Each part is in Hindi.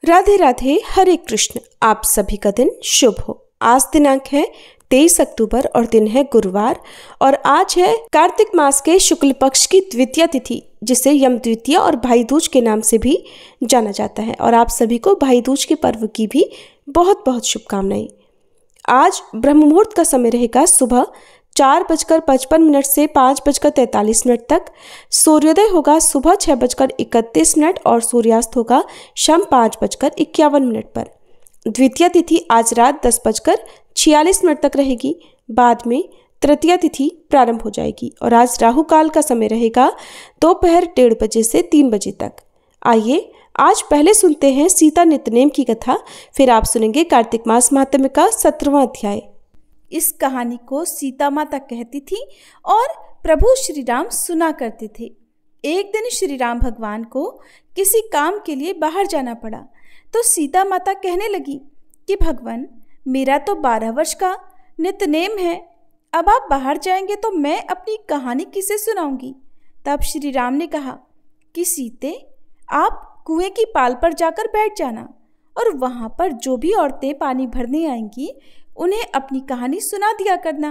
राधे राधे, हरे कृष्ण। आप सभी का दिन शुभ हो। आज दिनांक है 23 अक्टूबर और दिन है गुरुवार और आज है कार्तिक मास के शुक्ल पक्ष की द्वितीय तिथि, जिसे यम द्वितीय और भाई दूज के नाम से भी जाना जाता है। और आप सभी को भाई दूज के पर्व की भी बहुत बहुत शुभकामनाएं। आज ब्रह्म मुहूर्त का समय रहेगा सुबह 4:55 से 5:43 तक। सूर्योदय होगा सुबह 6:31 और सूर्यास्त होगा शाम 5:51 पर। द्वितीय तिथि आज रात 10:46 तक रहेगी। बाद में तृतीय तिथि प्रारंभ हो जाएगी और आज राहु काल का समय रहेगा दोपहर 1:30 बजे से 3 बजे तक। आइए आज पहले सुनते हैं सीता नित्यनेम की कथा, फिर आप सुनेंगे कार्तिक मास महात्म्य का 17वां अध्याय। इस कहानी को सीता माता कहती थी और प्रभु श्री राम सुना करते थे। एक दिन श्री राम भगवान को किसी काम के लिए बाहर जाना पड़ा, तो सीता माता कहने लगी कि भगवान, मेरा तो 12 वर्ष का नित्यनेम है, अब आप बाहर जाएंगे तो मैं अपनी कहानी किसे सुनाऊंगी। तब श्री राम ने कहा कि सीते, आप कुएं की पाल पर जाकर बैठ जाना और वहाँ पर जो भी औरतें पानी भरने आएंगी उन्हें अपनी कहानी सुना दिया करना।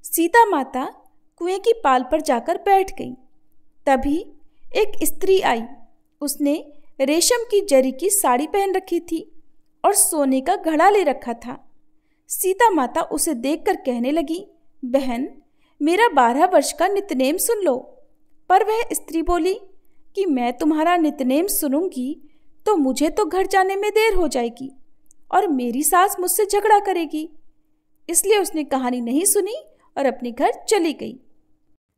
सीता माता कुएं की पाल पर जाकर बैठ गई। तभी एक स्त्री आई। उसने रेशम की जरी की साड़ी पहन रखी थी और सोने का घड़ा ले रखा था। सीता माता उसे देखकर कहने लगी, बहन, मेरा 12 वर्ष का नित्यनेम सुन लो। पर वह स्त्री बोली कि मैं तुम्हारा नित्यनेम सुनूंगी तो मुझे तो घर जाने में देर हो जाएगी और मेरी सास मुझसे झगड़ा करेगी। इसलिए उसने कहानी नहीं सुनी और अपने घर चली गई।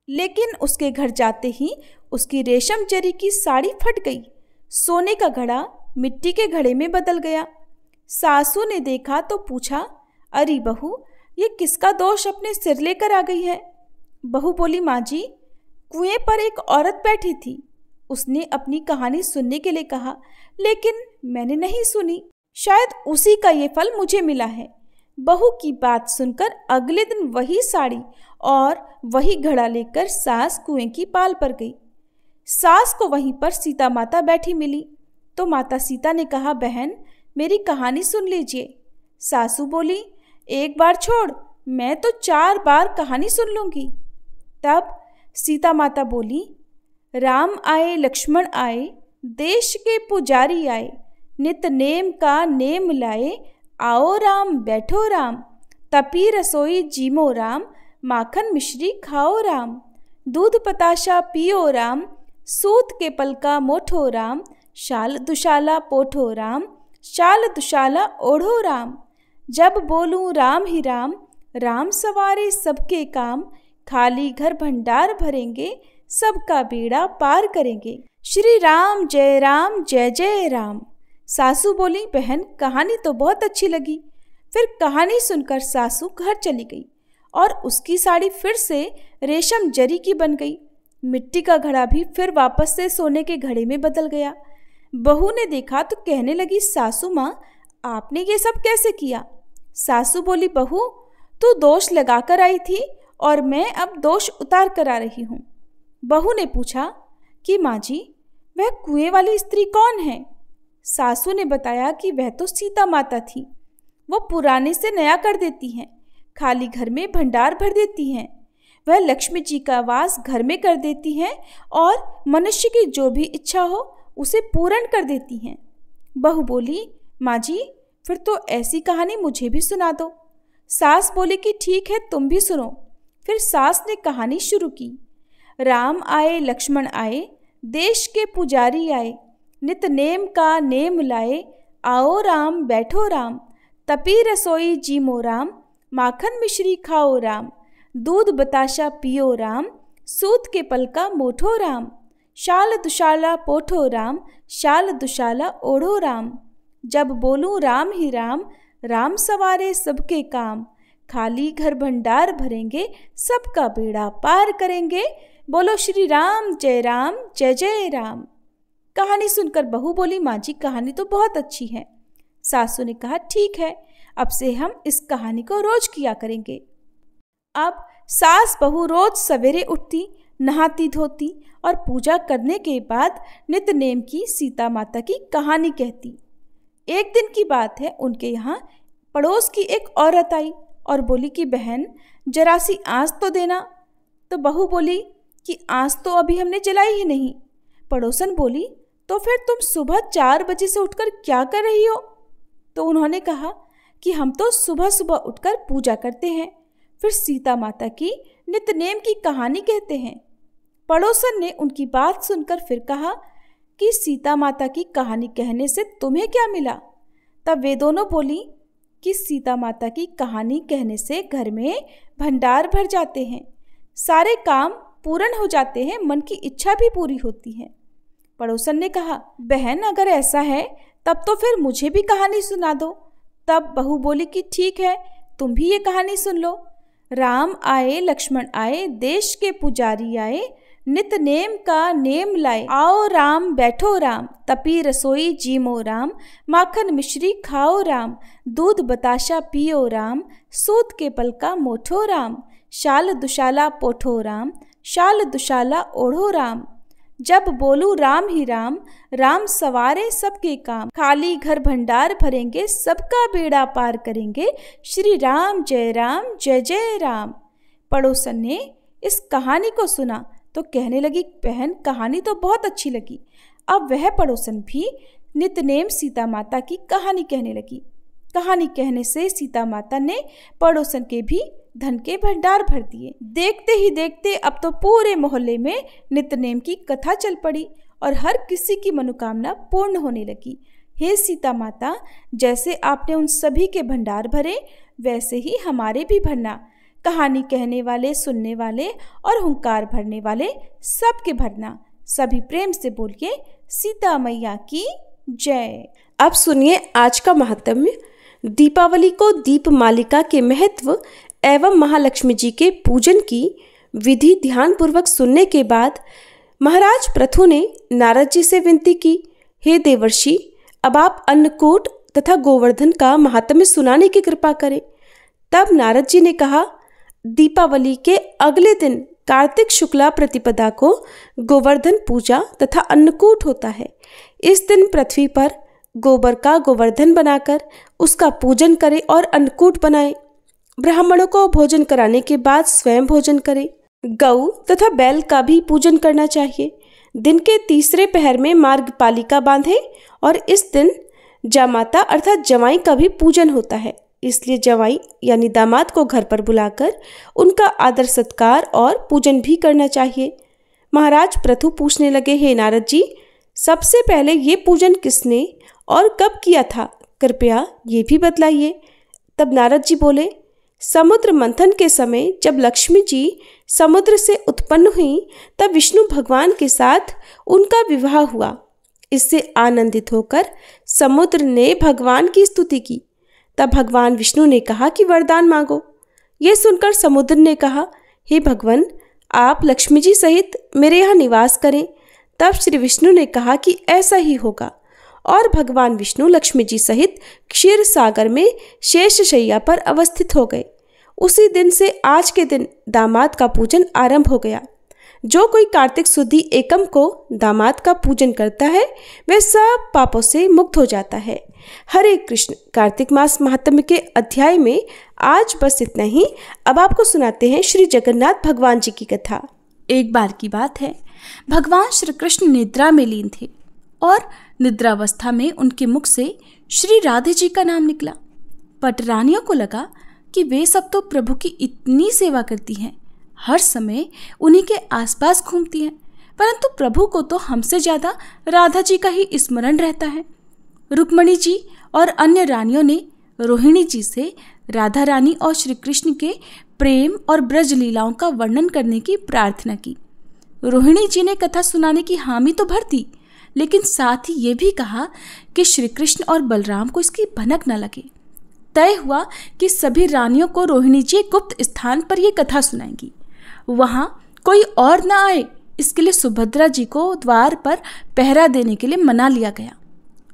लेकिन उसके घर जाते ही उसकी रेशम जरी की साड़ी फट गई। सोने का घड़ा मिट्टी के घड़े में बदल गया। सासू ने देखा तो पूछा, अरे बहू, ये किसका दोष अपने सिर लेकर आ गई है। बहू बोली, माँ जी, कुएं पर एक औरत बैठी थी। उसने अपनी कहानी सुनने के लिए कहा, लेकिन मैंने नहीं सुनी। शायद उसी का ये फल मुझे मिला है। बहू की बात सुनकर अगले दिन वही साड़ी और वही घड़ा लेकर सास कुएं की पाल पर गई। सास को वहीं पर सीता माता बैठी मिली तो माता सीता ने कहा, बहन, मेरी कहानी सुन लीजिए। सासू बोली, एक बार छोड़, मैं तो 4 बार कहानी सुन लूंगी। तब सीता माता बोली, राम आए लक्ष्मण आए, देश के पुजारी आए, नित नेम का नेम लाए, आओ राम बैठो राम, तपी रसोई जीमो राम, माखन मिश्री खाओ राम, दूध पताशा पियो राम, सूत के पलका मोठो राम, शाल दुशाला पोठो राम, शाल दुशाला ओढ़ो राम, जब बोलूं राम ही राम, राम सवारे सबके काम, खाली घर भंडार भरेंगे, सबका बेड़ा पार करेंगे, श्री राम जय जय राम। सासू बोली, बहन, कहानी तो बहुत अच्छी लगी। फिर कहानी सुनकर सासू घर चली गई और उसकी साड़ी फिर से रेशम जरी की बन गई। मिट्टी का घड़ा भी फिर वापस से सोने के घड़े में बदल गया। बहू ने देखा तो कहने लगी, सासू माँ, आपने ये सब कैसे किया। सासू बोली, बहू, तू दोष लगा कर आई थी और मैं अब दोष उतार कर आ रही हूँ। बहू ने पूछा कि माँ जी, वह कुएं वाली स्त्री कौन है। सासू ने बताया कि वह तो सीता माता थी। वो पुराने से नया कर देती हैं, खाली घर में भंडार भर देती हैं। वह लक्ष्मी जी का वास घर में कर देती हैं और मनुष्य की जो भी इच्छा हो उसे पूर्ण कर देती हैं। बहू बोली, माँ जी, फिर तो ऐसी कहानी मुझे भी सुना दो। सास बोली कि ठीक है, तुम भी सुनो। फिर सास ने कहानी शुरू की। राम आए लक्ष्मण आए, देश के पुजारी आए, नित नेम का नेम लाए, आओ राम बैठो राम, तपी रसोई जीमो राम, माखन मिश्री खाओ राम, दूध बताशा पियो राम, सूत के पलका मोठो राम, शाल दुशाला पोठो राम, शाल दुशाला ओढ़ो राम, जब बोलूं राम ही राम, राम सवारे सबके काम, खाली घर भंडार भरेंगे, सबका बेड़ा पार करेंगे, बोलो श्री राम जय जय राम। कहानी सुनकर बहू बोली, माँ जी, कहानी तो बहुत अच्छी है। सासू ने कहा, ठीक है, अब से हम इस कहानी को रोज किया करेंगे। अब सास बहू रोज सवेरे उठती, नहाती धोती और पूजा करने के बाद नित्यनेम की सीता माता की कहानी कहती। एक दिन की बात है, उनके यहाँ पड़ोस की एक औरत आई और बोली कि बहन जरा सी आँच तो देना। तो बहू बोली कि आँच तो अभी हमने जलाई ही नहीं। पड़ोसन बोली तो फिर तुम सुबह 4 बजे से उठकर क्या कर रही हो? तो उन्होंने कहा कि हम तो सुबह सुबह उठकर पूजा करते हैं, फिर सीता माता की नित्यनेम की कहानी कहते हैं। पड़ोसन ने उनकी बात सुनकर फिर कहा कि सीता माता की कहानी कहने से तुम्हें क्या मिला? तब वे दोनों बोली कि सीता माता की कहानी कहने से घर में भंडार भर जाते हैं, सारे काम पूर्ण हो जाते हैं, मन की इच्छा भी पूरी होती है। पड़ोसन ने कहा बहन अगर ऐसा है तब तो फिर मुझे भी कहानी सुना दो। तब बहू बोली कि ठीक है, तुम भी ये कहानी सुन लो। राम आए लक्ष्मण आए, देश के पुजारी आए, नित नेम का नेम लाए। आओ राम बैठो राम, तपी रसोई जीमो राम, माखन मिश्री खाओ राम, दूध बताशा पियो राम, सूत के पल का मोठो राम, शाल दुशाला पोठो राम, शाल दुशाला ओढ़ो राम। जब बोलू राम ही राम, राम सवारे सबके काम, खाली घर भंडार भरेंगे, सबका बेड़ा पार करेंगे, श्री राम जय जय राम। पड़ोसन ने इस कहानी को सुना तो कहने लगी बहन कहानी तो बहुत अच्छी लगी। अब वह पड़ोसन भी नित्यनेम सीता माता की कहानी कहने लगी। कहानी कहने से सीता माता ने पड़ोसन के भी धन के भंडार भर दिए। देखते ही देखते अब तो पूरे मोहल्ले में नित्यनेम की कथा चल पड़ी और हर किसी की मनोकामना पूर्ण होने लगी। हे सीता माता, जैसे आपने उन सभी के भंडार भरे वैसे ही हमारे भी भरना। कहानी कहने वाले, सुनने वाले और हुंकार भरने वाले सबके भरना। सभी प्रेम से बोलिए सीता मैया की जय। अब सुनिए आज का महात्म्य। दीपावली को दीप मालिका के महत्व एवं महालक्ष्मी जी के पूजन की विधि ध्यान पूर्वक सुनने के बाद महाराज पृथु ने नारद जी से विनती की, हे देवर्षि, अब आप अन्नकूट तथा गोवर्धन का महात्म्य सुनाने की कृपा करें। तब नारद जी ने कहा, दीपावली के अगले दिन कार्तिक शुक्ला प्रतिपदा को गोवर्धन पूजा तथा अन्नकूट होता है। इस दिन पृथ्वी पर गोबर का गोवर्धन बनाकर उसका पूजन करें और अन्नकूट बनाएं। ब्राह्मणों को भोजन कराने के बाद स्वयं भोजन करें। गऊ तथा बैल का भी पूजन करना चाहिए। दिन के तीसरे पहर में मार्गपालिका बांधें और इस दिन जामाता अर्थात जवाई का भी पूजन होता है। इसलिए जवाई यानी दामाद को घर पर बुलाकर उनका आदर सत्कार और पूजन भी करना चाहिए। महाराज पृथु पूछने लगे, हे नारद जी, सबसे पहले ये पूजन किसने और कब किया था? कृपया ये भी बतलाइए। तब नारद जी बोले, समुद्र मंथन के समय जब लक्ष्मी जी समुद्र से उत्पन्न हुई तब विष्णु भगवान के साथ उनका विवाह हुआ। इससे आनंदित होकर समुद्र ने भगवान की स्तुति की। तब भगवान विष्णु ने कहा कि वरदान मांगो। ये सुनकर समुद्र ने कहा, हे भगवान, आप लक्ष्मी जी सहित मेरे यहाँ निवास करें। तब श्री विष्णु ने कहा कि ऐसा ही होगा और भगवान विष्णु लक्ष्मी जी सहित क्षीर सागर में शेषशैया पर अवस्थित हो गए। उसी दिन से आज के दिन दामाद का पूजन आरंभ हो गया। जो कोई कार्तिक शुद्धि एकम को दामाद का पूजन करता है वह सब पापों से मुक्त हो जाता है। हरे कृष्ण। कार्तिक मास महात्म्य के अध्याय में आज बस इतना ही। अब आपको सुनाते हैं श्री जगन्नाथ भगवान जी की कथा। एक बार की बात है, भगवान श्री कृष्ण निद्रा में लीन थे और निद्रावस्था में उनके मुख से श्री राधे जी का नाम निकला। पटरानियों को लगा कि वे सब तो प्रभु की इतनी सेवा करती हैं, हर समय उन्हीं के आसपास घूमती हैं, परंतु प्रभु को तो हमसे ज्यादा राधा जी का ही स्मरण रहता है। रुक्मणी जी और अन्य रानियों ने रोहिणी जी से राधा रानी और श्री कृष्ण के प्रेम और ब्रज लीलाओं का वर्णन करने की प्रार्थना की। रोहिणी जी ने कथा सुनाने की हामी तो भर दी, लेकिन साथ ही ये भी कहा कि श्री कृष्ण और बलराम को इसकी भनक न लगे। तय हुआ कि सभी रानियों को रोहिणी जी गुप्त स्थान पर यह कथा सुनाएंगी, वहां कोई और न आए, इसके लिए सुभद्रा जी को द्वार पर पहरा देने के लिए मना लिया गया।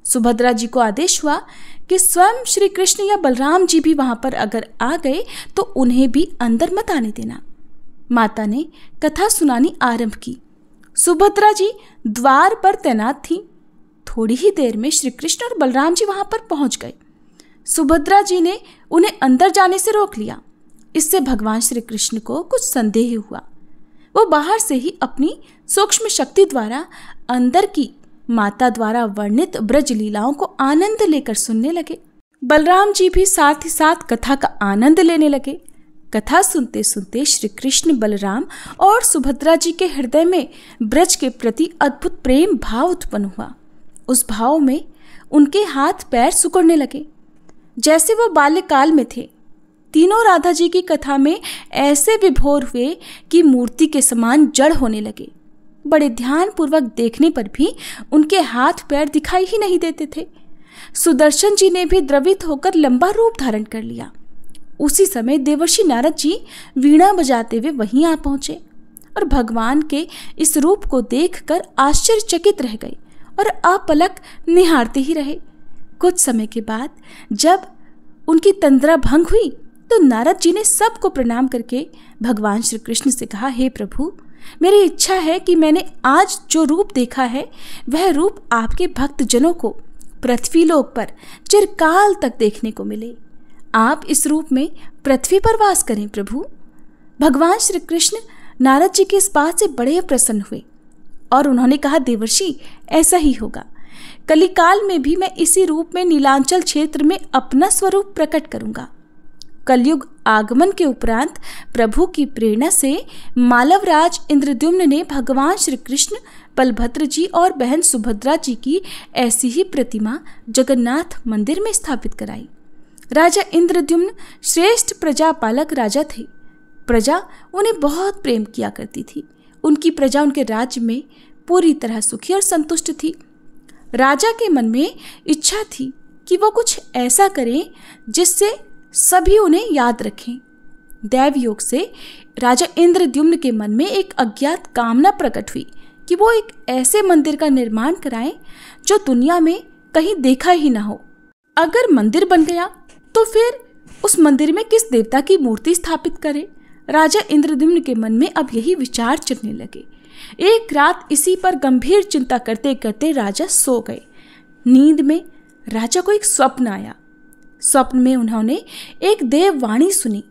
सुभद्रा जी को आदेश हुआ कि स्वयं श्री कृष्ण या बलराम जी भी वहां पर अगर आ गए तो उन्हें भी अंदर मत आने देना। माता ने कथा सुनानी आरंभ की। सुभद्रा जी द्वार पर तैनात थी। थोड़ी ही देर में श्री कृष्ण और बलराम जी वहां पर पहुंच गए। सुभद्रा जी ने उन्हें अंदर जाने से रोक लिया। इससे भगवान श्री कृष्ण को कुछ संदेह हुआ। वो बाहर से ही अपनी सूक्ष्म शक्ति द्वारा अंदर की माता द्वारा वर्णित ब्रज लीलाओं को आनंद लेकर सुनने लगे। बलराम जी भी साथ ही साथ कथा का आनंद लेने लगे। कथा सुनते सुनते श्री कृष्ण, बलराम और सुभद्रा जी के हृदय में ब्रज के प्रति अद्भुत प्रेम भाव उत्पन्न हुआ। उस भाव में उनके हाथ पैर सिकुड़ने लगे जैसे वो बाल्यकाल में थे। तीनों राधा जी की कथा में ऐसे विभोर हुए कि मूर्ति के समान जड़ होने लगे। बड़े ध्यान पूर्वक देखने पर भी उनके हाथ पैर दिखाई ही नहीं देते थे। सुदर्शन जी ने भी द्रवित होकर लंबा रूप धारण कर लिया। उसी समय देवर्षि नारद जी वीणा बजाते हुए वहीं आ पहुंचे और भगवान के इस रूप को देखकर आश्चर्यचकित रह गए और अपलक निहारते ही रहे। कुछ समय के बाद जब उनकी तंद्रा भंग हुई तो नारद जी ने सबको प्रणाम करके भगवान श्री कृष्ण से कहा, हे प्रभु, मेरी इच्छा है कि मैंने आज जो रूप देखा है वह रूप आपके भक्तजनों को पृथ्वीलोक पर चिरकाल तक देखने को मिले। आप इस रूप में पृथ्वी पर वास करें प्रभु। भगवान श्री कृष्ण नारद जी के इस बात से बड़े प्रसन्न हुए और उन्होंने कहा, देवर्षि, ऐसा ही होगा। कलिकाल में भी मैं इसी रूप में नीलांचल क्षेत्र में अपना स्वरूप प्रकट करूंगा। कलयुग आगमन के उपरांत प्रभु की प्रेरणा से मालवराज इंद्रद्युम्न ने भगवान श्री कृष्ण, बलभद्र जी और बहन सुभद्रा जी की ऐसी ही प्रतिमा जगन्नाथ मंदिर में स्थापित कराई। राजा इंद्रद्युम्न श्रेष्ठ प्रजापालक राजा थे। प्रजा उन्हें बहुत प्रेम किया करती थी। उनकी प्रजा उनके राज्य में पूरी तरह सुखी और संतुष्ट थी। राजा के मन में इच्छा थी कि वो कुछ ऐसा करें जिससे सभी उन्हें याद रखें। दैव योग से राजा इंद्रद्युम्न के मन में एक अज्ञात कामना प्रकट हुई कि वो एक ऐसे मंदिर का निर्माण कराएं जो दुनिया में कहीं देखा ही ना हो। अगर मंदिर बन गया तो फिर उस मंदिर में किस देवता की मूर्ति स्थापित करें? राजा इंद्रद्युम्न के मन में अब यही विचार चलने लगे। एक रात इसी पर गंभीर चिंता करते करते राजा सो गए। नींद में राजा को एक स्वप्न आया। स्वप्न में उन्होंने एक देववाणी सुनी।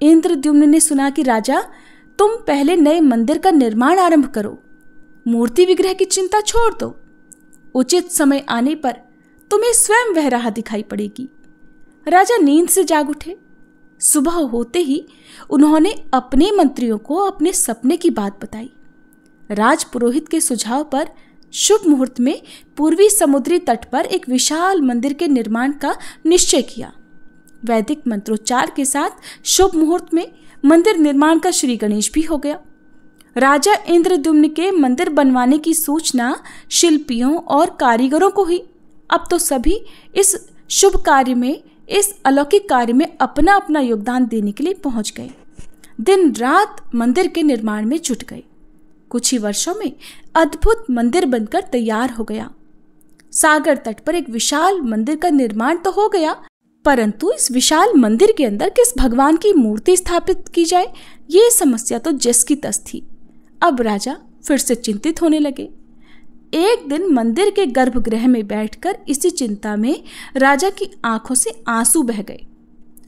इंद्रद्युम्न ने सुना कि राजा, तुम पहले नए मंदिर का निर्माण आरंभ करो, मूर्ति विग्रह की चिंता छोड़ दो। उचित समय आने पर तुम्हें स्वयं वह राह दिखाई पड़ेगी। राजा नींद से जाग उठे। सुबह होते ही उन्होंने अपने मंत्रियों को अपने सपने की बात बताई। राजपुरोहित के सुझाव पर शुभ मुहूर्त में पूर्वी समुद्री तट पर एक विशाल मंदिर के निर्माण का निश्चय किया। वैदिक मंत्रोच्चार के साथ शुभ मुहूर्त में मंदिर निर्माण का श्री गणेश भी हो गया। राजा इंद्रद्युम्न के मंदिर बनवाने की सूचना शिल्पियों और कारीगरों को हुई। अब तो सभी इस शुभ कार्य में, इस अलौकिक कार्य में अपना अपना योगदान देने के लिए पहुंच गए। दिन रात मंदिर के निर्माण में जुट गए। कुछ ही वर्षों में अद्भुत मंदिर बनकर तैयार हो गया। सागर तट पर एक विशाल मंदिर का निर्माण तो हो गया, परंतु इस विशाल मंदिर के अंदर किस भगवान की मूर्ति स्थापित की जाए, ये समस्या तो जस की तस थी। अब राजा फिर से चिंतित होने लगे। एक दिन मंदिर के गर्भगृह में बैठकर इसी चिंता में राजा की आंखों से आंसू बह गए।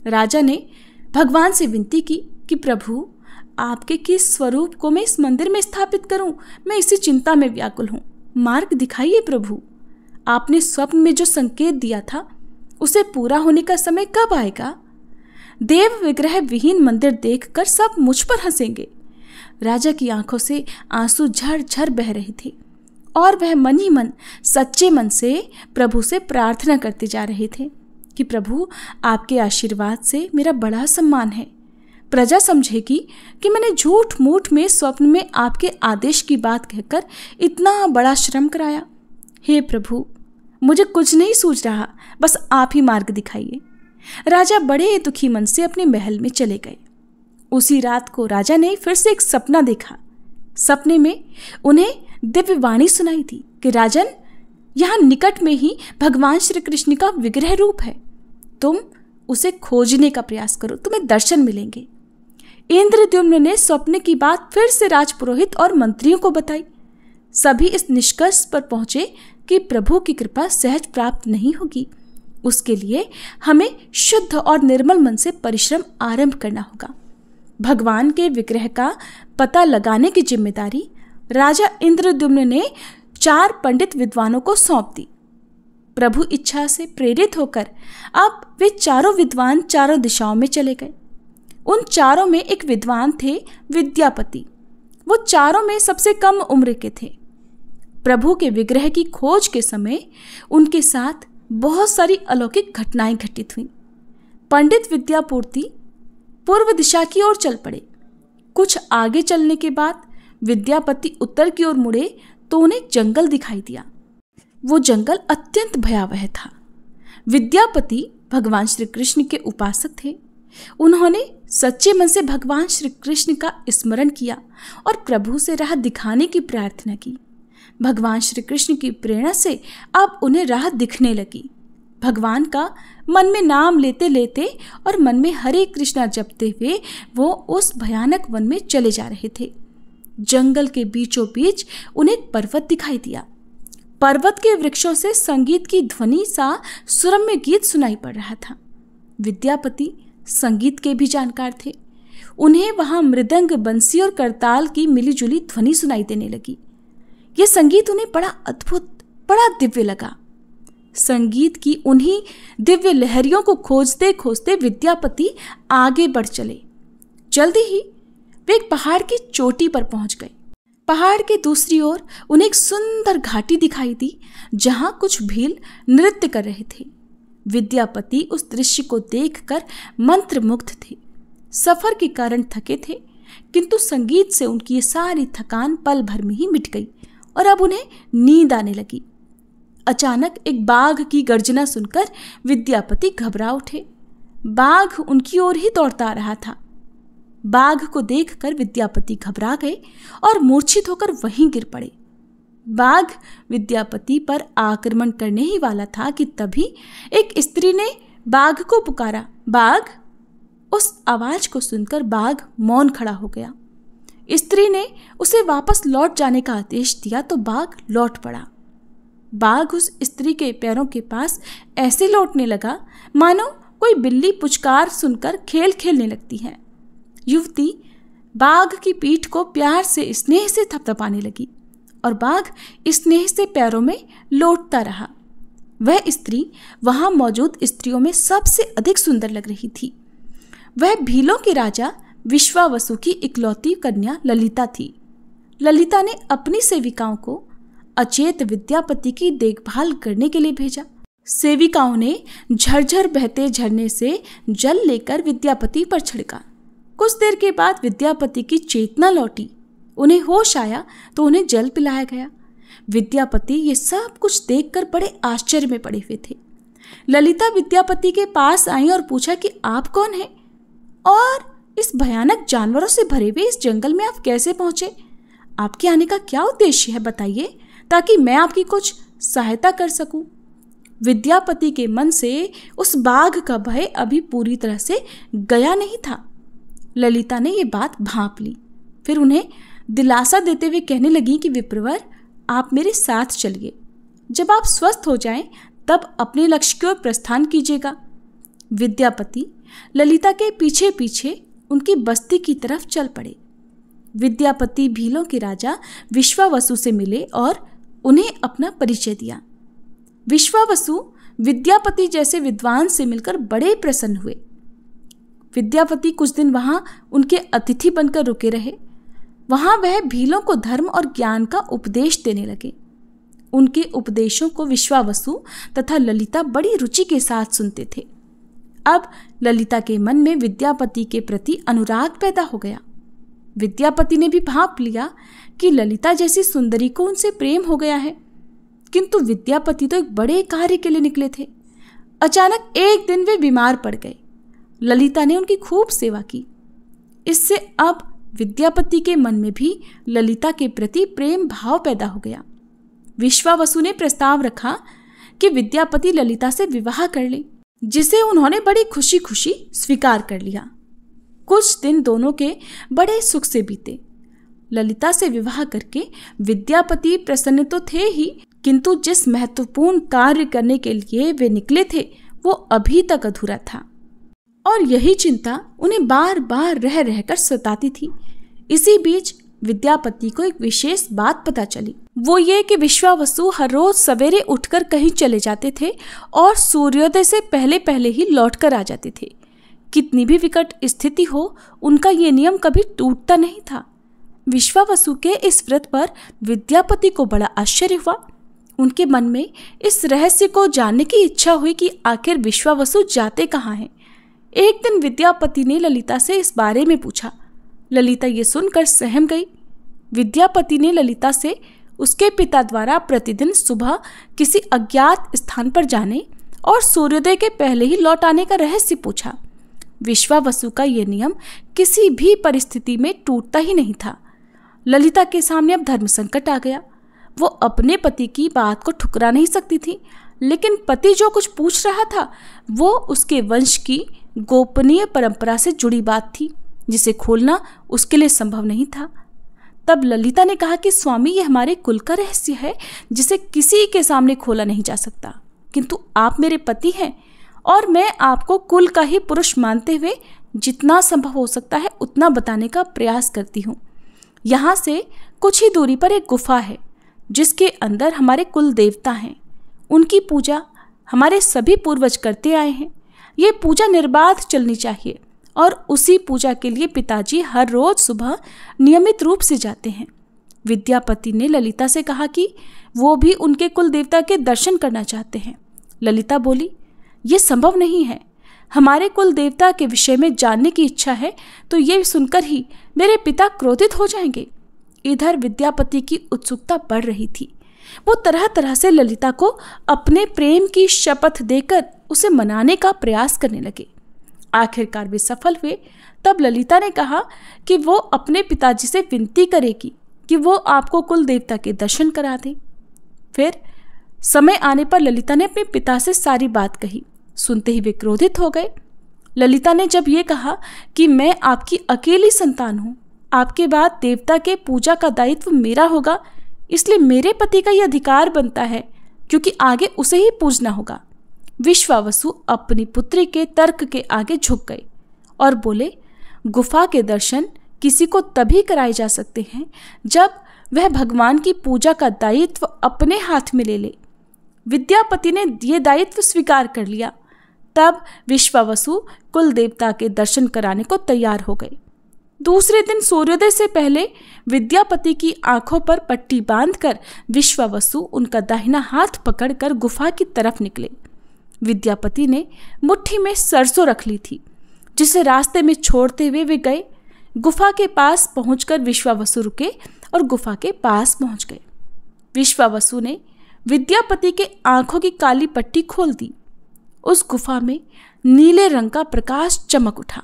राजा ने भगवान से विनती की कि प्रभु, आपके किस स्वरूप को मैं इस मंदिर में स्थापित करूं? मैं इसी चिंता में व्याकुल हूं। मार्ग दिखाइए प्रभु। आपने स्वप्न में जो संकेत दिया था उसे पूरा होने का समय कब आएगा? देव विग्रह विहीन मंदिर देखकर सब मुझ पर हंसेंगे। राजा की आंखों से आंसू झरझर बह रहे थे और वह मन ही मन सच्चे मन से प्रभु से प्रार्थना करते जा रहे थे कि प्रभु, आपके आशीर्वाद से मेरा बड़ा सम्मान है। प्रजा समझेगी कि मैंने झूठ मूठ में स्वप्न में आपके आदेश की बात कहकर इतना बड़ा श्रम कराया। हे प्रभु, मुझे कुछ नहीं सूझ रहा, बस आप ही मार्ग दिखाइए। राजा बड़े दुखी मन से अपने महल में चले गए। उसी रात को राजा ने फिर से एक सपना देखा। सपने में उन्हें दिव्य वाणी सुनाई थी कि राजन, यहाँ निकट में ही भगवान श्री कृष्ण का विग्रह रूप है। तुम उसे खोजने का प्रयास करो, तुम्हें दर्शन मिलेंगे। इंद्रद्युम्न ने स्वप्न की बात फिर से राजपुरोहित और मंत्रियों को बताई। सभी इस निष्कर्ष पर पहुंचे कि प्रभु की कृपा सहज प्राप्त नहीं होगी। उसके लिए हमें शुद्ध और निर्मल मन से परिश्रम आरंभ करना होगा। भगवान के विग्रह का पता लगाने की जिम्मेदारी राजा इंद्रद्युम्न ने 4 पंडित विद्वानों को सौंप दी। प्रभु इच्छा से प्रेरित होकर अब वे चारों विद्वान चारों दिशाओं में चले गए। उन चारों में एक विद्वान थे विद्यापति। वो चारों में सबसे कम उम्र के थे। प्रभु के विग्रह की खोज के समय उनके साथ बहुत सारी अलौकिक घटनाएं घटित हुईं। पंडित विद्यापूर्ति पूर्व दिशा की ओर चल पड़े। कुछ आगे चलने के बाद विद्यापति उत्तर की ओर मुड़े तो उन्हें जंगल दिखाई दिया। वो जंगल अत्यंत भयावह था। विद्यापति भगवान श्री कृष्ण के उपासक थे। उन्होंने सच्चे मन से भगवान श्री कृष्ण का स्मरण किया और प्रभु से राह दिखाने की प्रार्थना की। भगवान श्री कृष्ण की प्रेरणा से अब उन्हें राह दिखने लगी। भगवान का मन में नाम लेते लेते और मन में हरे कृष्णा जपते हुए वो उस भयानक वन में चले जा रहे थे। जंगल के बीचों बीच उन्हें एक पर्वत दिखाई दिया। पर्वत के वृक्षों से संगीत की ध्वनि सा सुरम्य गीत सुनाई पड़ रहा था। विद्यापति संगीत के भी जानकार थे। उन्हें वहां मृदंग, बंसी और करताल की मिलीजुली ध्वनि सुनाई देने लगी। यह संगीत उन्हें बड़ा अद्भुत, बड़ा दिव्य लगा। संगीत की उन्हीं दिव्य लहरियों को खोजते खोजते विद्यापति आगे बढ़ चले। जल्दी ही वे एक पहाड़ की चोटी पर पहुंच गए। पहाड़ के दूसरी ओर उन्हें एक सुंदर घाटी दिखाई दी जहां कुछ भील नृत्य कर रहे थे। विद्यापति उस दृश्य को देखकर मंत्रमुग्ध थे। सफर के कारण थके थे, किंतु संगीत से उनकी ये सारी थकान पल भर में ही मिट गई और अब उन्हें नींद आने लगी। अचानक एक बाघ की गर्जना सुनकर विद्यापति घबरा उठे। बाघ उनकी ओर ही दौड़ता आ रहा था। बाघ को देखकर विद्यापति घबरा गए और मूर्छित होकर वहीं गिर पड़े। बाघ विद्यापति पर आक्रमण करने ही वाला था कि तभी एक स्त्री ने बाघ को पुकारा, बाघ। उस आवाज को सुनकर बाघ मौन खड़ा हो गया। स्त्री ने उसे वापस लौट जाने का आदेश दिया तो बाघ लौट पड़ा। बाघ उस स्त्री के पैरों के पास ऐसे लौटने लगा मानो कोई बिल्ली पुचकार सुनकर खेल खेलने लगती है। युवती बाघ की पीठ को प्यार से स्नेह से थपथपाने लगी और बाघ स्नेह से पैरों में लौटता रहा। वह स्त्री वहां मौजूद स्त्रियों में सबसे अधिक सुंदर लग रही थी। वह भीलों के राजा विश्वावसु की इकलौती कन्या ललिता थी। ललिता ने अपनी सेविकाओं को अचेत विद्यापति की देखभाल करने के लिए भेजा। सेविकाओं ने झरझर बहते झरने से जल लेकर विद्यापति पर छिड़का। कुछ देर के बाद विद्यापति की चेतना लौटी। उन्हें होश आया तो उन्हें जल पिलाया गया। विद्यापति ये सब कुछ देखकर बड़े आश्चर्य में पड़े हुए थे। ललिता विद्यापति के पास आई और पूछा कि आप कौन हैं और इस भयानक जानवरों से भरे हुए इस जंगल में आप कैसे पहुंचे? आपके आने का क्या उद्देश्य है, बताइए, ताकि मैं आपकी कुछ सहायता कर सकूं। विद्यापति के मन से उस बाघ का भय अभी पूरी तरह से गया नहीं था। ललिता ने ये बात भांप ली। फिर उन्हें दिलासा देते हुए कहने लगी कि विप्रवर, आप मेरे साथ चलिए। जब आप स्वस्थ हो जाएं, तब अपने लक्ष्य की ओर प्रस्थान कीजिएगा। विद्यापति ललिता के पीछे पीछे उनकी बस्ती की तरफ चल पड़े। विद्यापति भीलों के राजा विश्वावसु से मिले और उन्हें अपना परिचय दिया। विश्वावसु विद्यापति जैसे विद्वान से मिलकर बड़े प्रसन्न हुए। विद्यापति कुछ दिन वहां उनके अतिथि बनकर रुके रहे। वहां वह भीलों को धर्म और ज्ञान का उपदेश देने लगे। उनके उपदेशों को विश्वावसु तथा ललिता बड़ी रुचि के साथ सुनते थे। अब ललिता के मन में विद्यापति के प्रति अनुराग पैदा हो गया। विद्यापति ने भी भांप लिया कि ललिता जैसी सुंदरी को उनसे प्रेम हो गया है, किंतु विद्यापति तो एक बड़े कार्य के लिए निकले थे। अचानक एक दिन वे बीमार पड़ गए। ललिता ने उनकी खूब सेवा की। इससे अब विद्यापति के मन में भी ललिता के प्रति प्रेम भाव पैदा हो गया। विश्वावसु ने प्रस्ताव रखा कि विद्यापति ललिता से विवाह कर ले, जिसे उन्होंने बड़ी खुशी खुशी स्वीकार कर लिया। कुछ दिन दोनों के बड़े सुख से बीते। ललिता से विवाह करके विद्यापति प्रसन्न तो थे ही, किंतु जिस महत्वपूर्ण कार्य करने के लिए वे निकले थे वो अभी तक अधूरा था और यही चिंता उन्हें बार बार रह रहकर सताती थी। इसी बीच विद्यापति को एक विशेष बात पता चली। वो ये कि विश्वावसु हर रोज सवेरे उठकर कहीं चले जाते थे और सूर्योदय से पहले पहले ही लौटकर आ जाते थे। कितनी भी विकट स्थिति हो, उनका ये नियम कभी टूटता नहीं था। विश्वावसु के इस व्रत पर विद्यापति को बड़ा आश्चर्य हुआ। उनके मन में इस रहस्य को जानने की इच्छा हुई कि आखिर विश्वावसु जाते कहाँ हैं। एक दिन विद्यापति ने ललिता से इस बारे में पूछा। ललिता ये सुनकर सहम गई। विद्यापति ने ललिता से उसके पिता द्वारा प्रतिदिन सुबह किसी अज्ञात स्थान पर जाने और सूर्योदय के पहले ही लौट आने का रहस्य पूछा। विश्वावसु का यह नियम किसी भी परिस्थिति में टूटता ही नहीं था। ललिता के सामने अब धर्म संकट आ गया। वो अपने पति की बात को ठुकरा नहीं सकती थी, लेकिन पति जो कुछ पूछ रहा था वो उसके वंश की गोपनीय परंपरा से जुड़ी बात थी, जिसे खोलना उसके लिए संभव नहीं था। तब ललिता ने कहा कि स्वामी, यह हमारे कुल का रहस्य है जिसे किसी के सामने खोला नहीं जा सकता, किंतु आप मेरे पति हैं और मैं आपको कुल का ही पुरुष मानते हुए जितना संभव हो सकता है उतना बताने का प्रयास करती हूँ। यहाँ से कुछ ही दूरी पर एक गुफा है जिसके अंदर हमारे कुल देवता हैं। उनकी पूजा हमारे सभी पूर्वज करते आए हैं। ये पूजा निर्बाध चलनी चाहिए और उसी पूजा के लिए पिताजी हर रोज सुबह नियमित रूप से जाते हैं। विद्यापति ने ललिता से कहा कि वो भी उनके कुल देवता के दर्शन करना चाहते हैं। ललिता बोली, ये संभव नहीं है। हमारे कुल देवता के विषय में जानने की इच्छा है तो ये सुनकर ही मेरे पिता क्रोधित हो जाएंगे। इधर विद्यापति की उत्सुकता बढ़ रही थी। वो तरह तरह से ललिता को अपने प्रेम की शपथ देकर उसे मनाने का प्रयास करने लगे। आखिरकार वे सफल हुए। तब ललिता ने कहा कि वो अपने पिताजी से विनती करेगी कि वो आपको कुल देवता के दर्शन करा दें। फिर समय आने पर ललिता ने अपने पिता से सारी बात कही। सुनते ही वे क्रोधित हो गए। ललिता ने जब ये कहा कि मैं आपकी अकेली संतान हूँ, आपके बाद देवता के पूजा का दायित्व मेरा होगा, इसलिए मेरे पति का यह अधिकार बनता है क्योंकि आगे उसे ही पूजना होगा। विश्वावसु अपनी पुत्री के तर्क के आगे झुक गए और बोले, गुफा के दर्शन किसी को तभी कराए जा सकते हैं जब वह भगवान की पूजा का दायित्व अपने हाथ में ले ले। विद्यापति ने यह दायित्व स्वीकार कर लिया। तब विश्वावसु कुल देवता के दर्शन कराने को तैयार हो गए। दूसरे दिन सूर्योदय से पहले विद्यापति की आंखों पर पट्टी बांधकर विश्वावसु उनका दाहिना हाथ पकड़कर गुफा की तरफ निकले। विद्यापति ने मुट्ठी में सरसों रख ली थी, जिसे रास्ते में छोड़ते हुए वे गए। गुफा के पास पहुंचकर विश्वावसु रुके और गुफा के पास पहुंच गए। विश्वावसु ने विद्यापति के आंखों की काली पट्टी खोल दी। उस गुफा में नीले रंग का प्रकाश चमक उठा।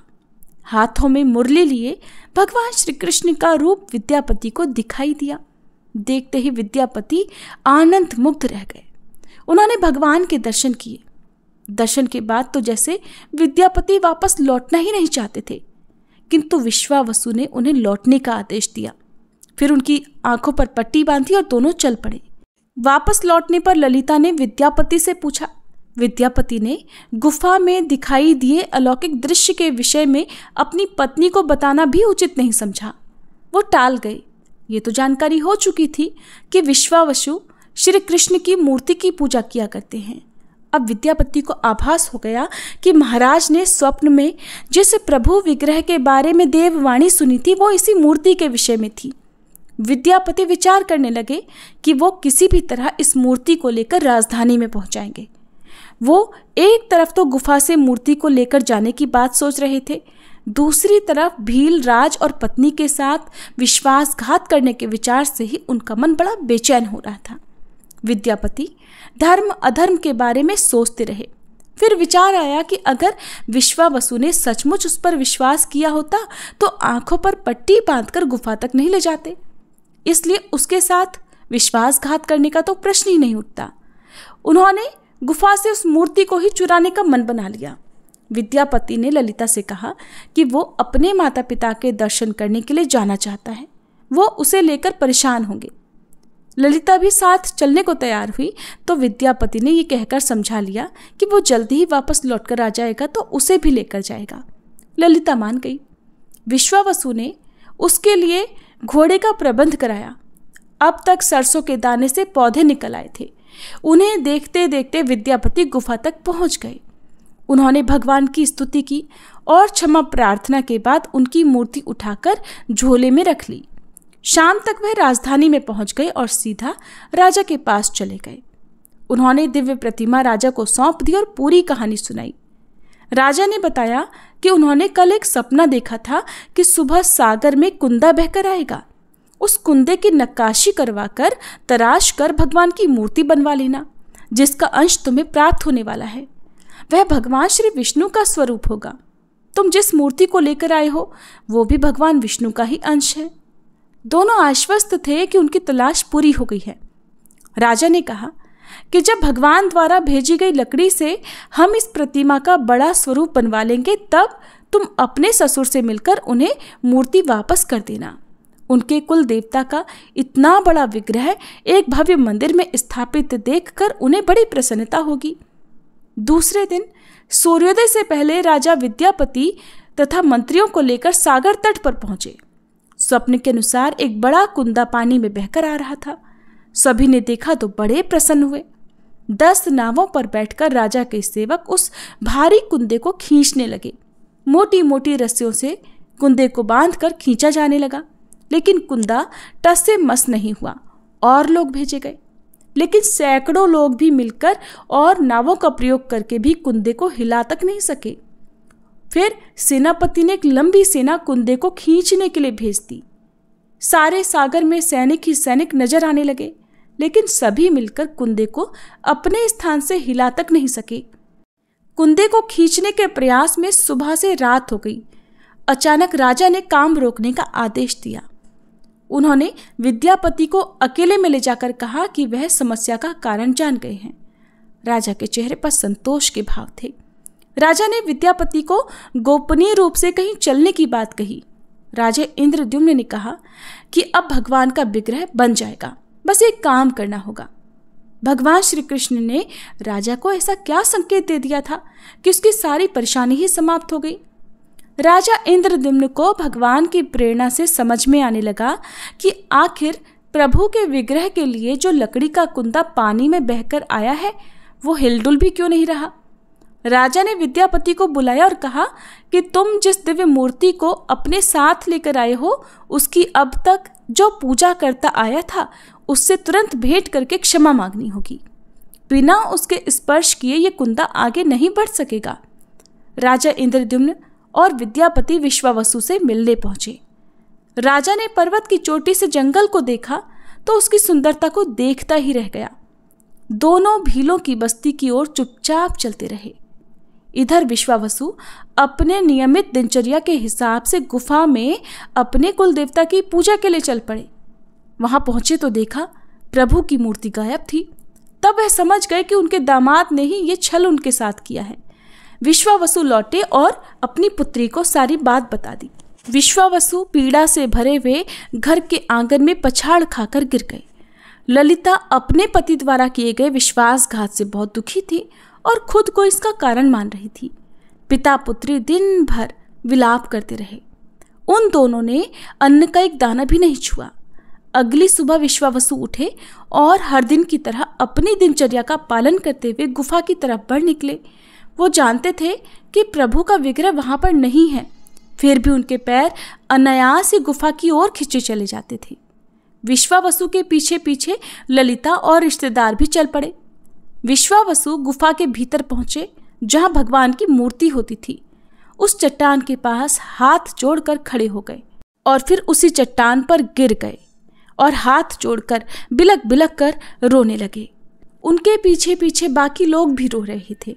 हाथों में मुरली लिए भगवान श्री कृष्ण का रूप विद्यापति को दिखाई दिया। देखते ही विद्यापति आनंद मुग्ध रह गए। उन्होंने भगवान के दर्शन किए। दर्शन के बाद तो जैसे विद्यापति वापस लौटना ही नहीं चाहते थे, किंतु विश्वावसु ने उन्हें लौटने का आदेश दिया। फिर उनकी आंखों पर पट्टी बांधी और दोनों चल पड़े। वापस लौटने पर ललिता ने विद्यापति से पूछा। विद्यापति ने गुफा में दिखाई दिए अलौकिक दृश्य के विषय में अपनी पत्नी को बताना भी उचित नहीं समझा। वो टाल गए। ये तो जानकारी हो चुकी थी कि विश्वावसु श्री कृष्ण की मूर्ति की पूजा किया करते हैं। अब विद्यापति को आभास हो गया कि महाराज ने स्वप्न में जिस प्रभु विग्रह के बारे में देववाणी सुनी थी वो इसी मूर्ति के विषय में थी। विद्यापति विचार करने लगे कि वो किसी भी तरह इस मूर्ति को लेकर राजधानी में पहुंचाएंगे। वो एक तरफ तो गुफा से मूर्ति को लेकर जाने की बात सोच रहे थे, दूसरी तरफ भील राज और पत्नी के साथ विश्वासघात करने के विचार से ही उनका मन बड़ा बेचैन हो रहा था। विद्यापति धर्म अधर्म के बारे में सोचते रहे। फिर विचार आया कि अगर विश्वावसु ने सचमुच उस पर विश्वास किया होता तो आंखों पर पट्टी बांधकर गुफा तक नहीं ले जाते, इसलिए उसके साथ विश्वासघात करने का तो प्रश्न ही नहीं उठता। उन्होंने गुफा से उस मूर्ति को ही चुराने का मन बना लिया। विद्यापति ने ललिता से कहा कि वो अपने माता पिता के दर्शन करने के लिए जाना चाहता है, वो उसे लेकर परेशान होंगे। ललिता भी साथ चलने को तैयार हुई तो विद्यापति ने ये कहकर समझा लिया कि वो जल्दी ही वापस लौटकर आ जाएगा तो उसे भी लेकर जाएगा। ललिता मान गई। विश्वावसु ने उसके लिए घोड़े का प्रबंध कराया। अब तक सरसों के दाने से पौधे निकल आए थे। उन्हें देखते देखते विद्यापति गुफा तक पहुंच गए। उन्होंने भगवान की स्तुति की और क्षमा प्रार्थना के बाद उनकी मूर्ति उठाकर झोले में रख ली। शाम तक वह राजधानी में पहुंच गए और सीधा राजा के पास चले गए। उन्होंने दिव्य प्रतिमा राजा को सौंप दी और पूरी कहानी सुनाई। राजा ने बताया कि उन्होंने कल एक सपना देखा था कि सुबह सागर में कुंदा बहकर आएगा। उस कुंदे की नक्काशी करवाकर तराश कर भगवान की मूर्ति बनवा लेना, जिसका अंश तुम्हें प्राप्त होने वाला है। वह भगवान श्री विष्णु का स्वरूप होगा। तुम जिस मूर्ति को लेकर आए हो वो भी भगवान विष्णु का ही अंश है। दोनों आश्वस्त थे कि उनकी तलाश पूरी हो गई है। राजा ने कहा कि जब भगवान द्वारा भेजी गई लकड़ी से हम इस प्रतिमा का बड़ा स्वरूप बनवा लेंगे तब तुम अपने ससुर से मिलकर उन्हें मूर्ति वापस कर देना। उनके कुल देवता का इतना बड़ा विग्रह एक भव्य मंदिर में स्थापित देखकर उन्हें बड़ी प्रसन्नता होगी। दूसरे दिन सूर्योदय से पहले राजा विद्यापति तथा मंत्रियों को लेकर सागर तट पर पहुंचे। स्वप्न के अनुसार एक बड़ा कुंदा पानी में बहकर आ रहा था। सभी ने देखा तो बड़े प्रसन्न हुए। 10 नावों पर बैठकर राजा के सेवक उस भारी कुंदे को खींचने लगे। मोटी मोटी रस्सियों से कुंदे को बांधकर खींचा जाने लगा, लेकिन कुंदा टस से मस नहीं हुआ। और लोग भेजे गए, लेकिन सैकड़ों लोग भी मिलकर और नावों का प्रयोग करके भी कुंदे को हिला तक नहीं सके। फिर सेनापति ने एक लंबी सेना कुंदे को खींचने के लिए भेज दी। सारे सागर में सैनिक ही सैनिक नजर आने लगे, लेकिन सभी मिलकर कुंदे को अपने स्थान से हिला तक नहीं सके। कुंदे को खींचने के प्रयास में सुबह से रात हो गई। अचानक राजा ने काम रोकने का आदेश दिया। उन्होंने विद्यापति को अकेले में ले जाकर कहा कि वह समस्या का कारण जान गए हैं। राजा के चेहरे पर संतोष के भाव थे। राजा ने विद्यापति को गोपनीय रूप से कहीं चलने की बात कही। राजा इंद्रद्युम्न ने कहा कि अब भगवान का विग्रह बन जाएगा, बस एक काम करना होगा। भगवान श्री कृष्ण ने राजा को ऐसा क्या संकेत दे दिया था कि उसकी सारी परेशानी ही समाप्त हो गई। राजा इंद्रद्युम्न को भगवान की प्रेरणा से समझ में आने लगा कि आखिर प्रभु के विग्रह के लिए जो लकड़ी का कुंदा पानी में बहकर आया है वो हिलडुल भी क्यों नहीं रहा। राजा ने विद्यापति को बुलाया और कहा कि तुम जिस दिव्य मूर्ति को अपने साथ लेकर आए हो उसकी अब तक जो पूजा करता आया था उससे तुरंत भेंट करके क्षमा मांगनी होगी। बिना उसके स्पर्श किए ये कुंदा आगे नहीं बढ़ सकेगा। राजा इंद्रद्युम्न और विद्यापति विश्वावसु से मिलने पहुंचे। राजा ने पर्वत की चोटी से जंगल को देखा तो उसकी सुंदरता को देखता ही रह गया। दोनों भीलों की बस्ती की ओर चुपचाप चलते रहे। इधर विश्वावसु अपने नियमित दिनचर्या के हिसाब से गुफा में अपने कुल देवता की पूजा के लिए चल पड़े। वहां पहुंचे तो देखा प्रभु की मूर्ति गायब थी। तब वह समझ गए कि उनके दामाद ने ही ये छल उनके साथ किया है। विश्वावसु लौटे और अपनी पुत्री को सारी बात बता दी। विश्वावसु पीड़ा से भरे हुए घर के आंगन में पछाड़ खाकर गिर गए। ललिता अपने पति द्वारा किए गए विश्वासघात से बहुत दुखी थी और खुद को इसका कारण मान रही थी। पिता पुत्री दिन भर विलाप करते रहे। उन दोनों ने अन्न का एक दाना भी नहीं छुआ। अगली सुबह विश्वावसु उठे और हर दिन की तरह अपनी दिनचर्या का पालन करते हुए गुफा की तरफ बढ़ निकले। वो जानते थे कि प्रभु का विग्रह वहां पर नहीं है, फिर भी उनके पैर अनायास ही गुफा की ओर खींचे चले जाते थे। विश्वावसु के पीछे पीछे ललिता और रिश्तेदार भी चल पड़े। विश्वावसु गुफा के भीतर पहुंचे जहां भगवान की मूर्ति होती थी। उस चट्टान के पास हाथ जोड़कर खड़े हो गए और फिर उसी चट्टान पर गिर गए और हाथ जोड़कर बिलक बिलक कर रोने लगे। उनके पीछे पीछे बाकी लोग भी रो रहे थे।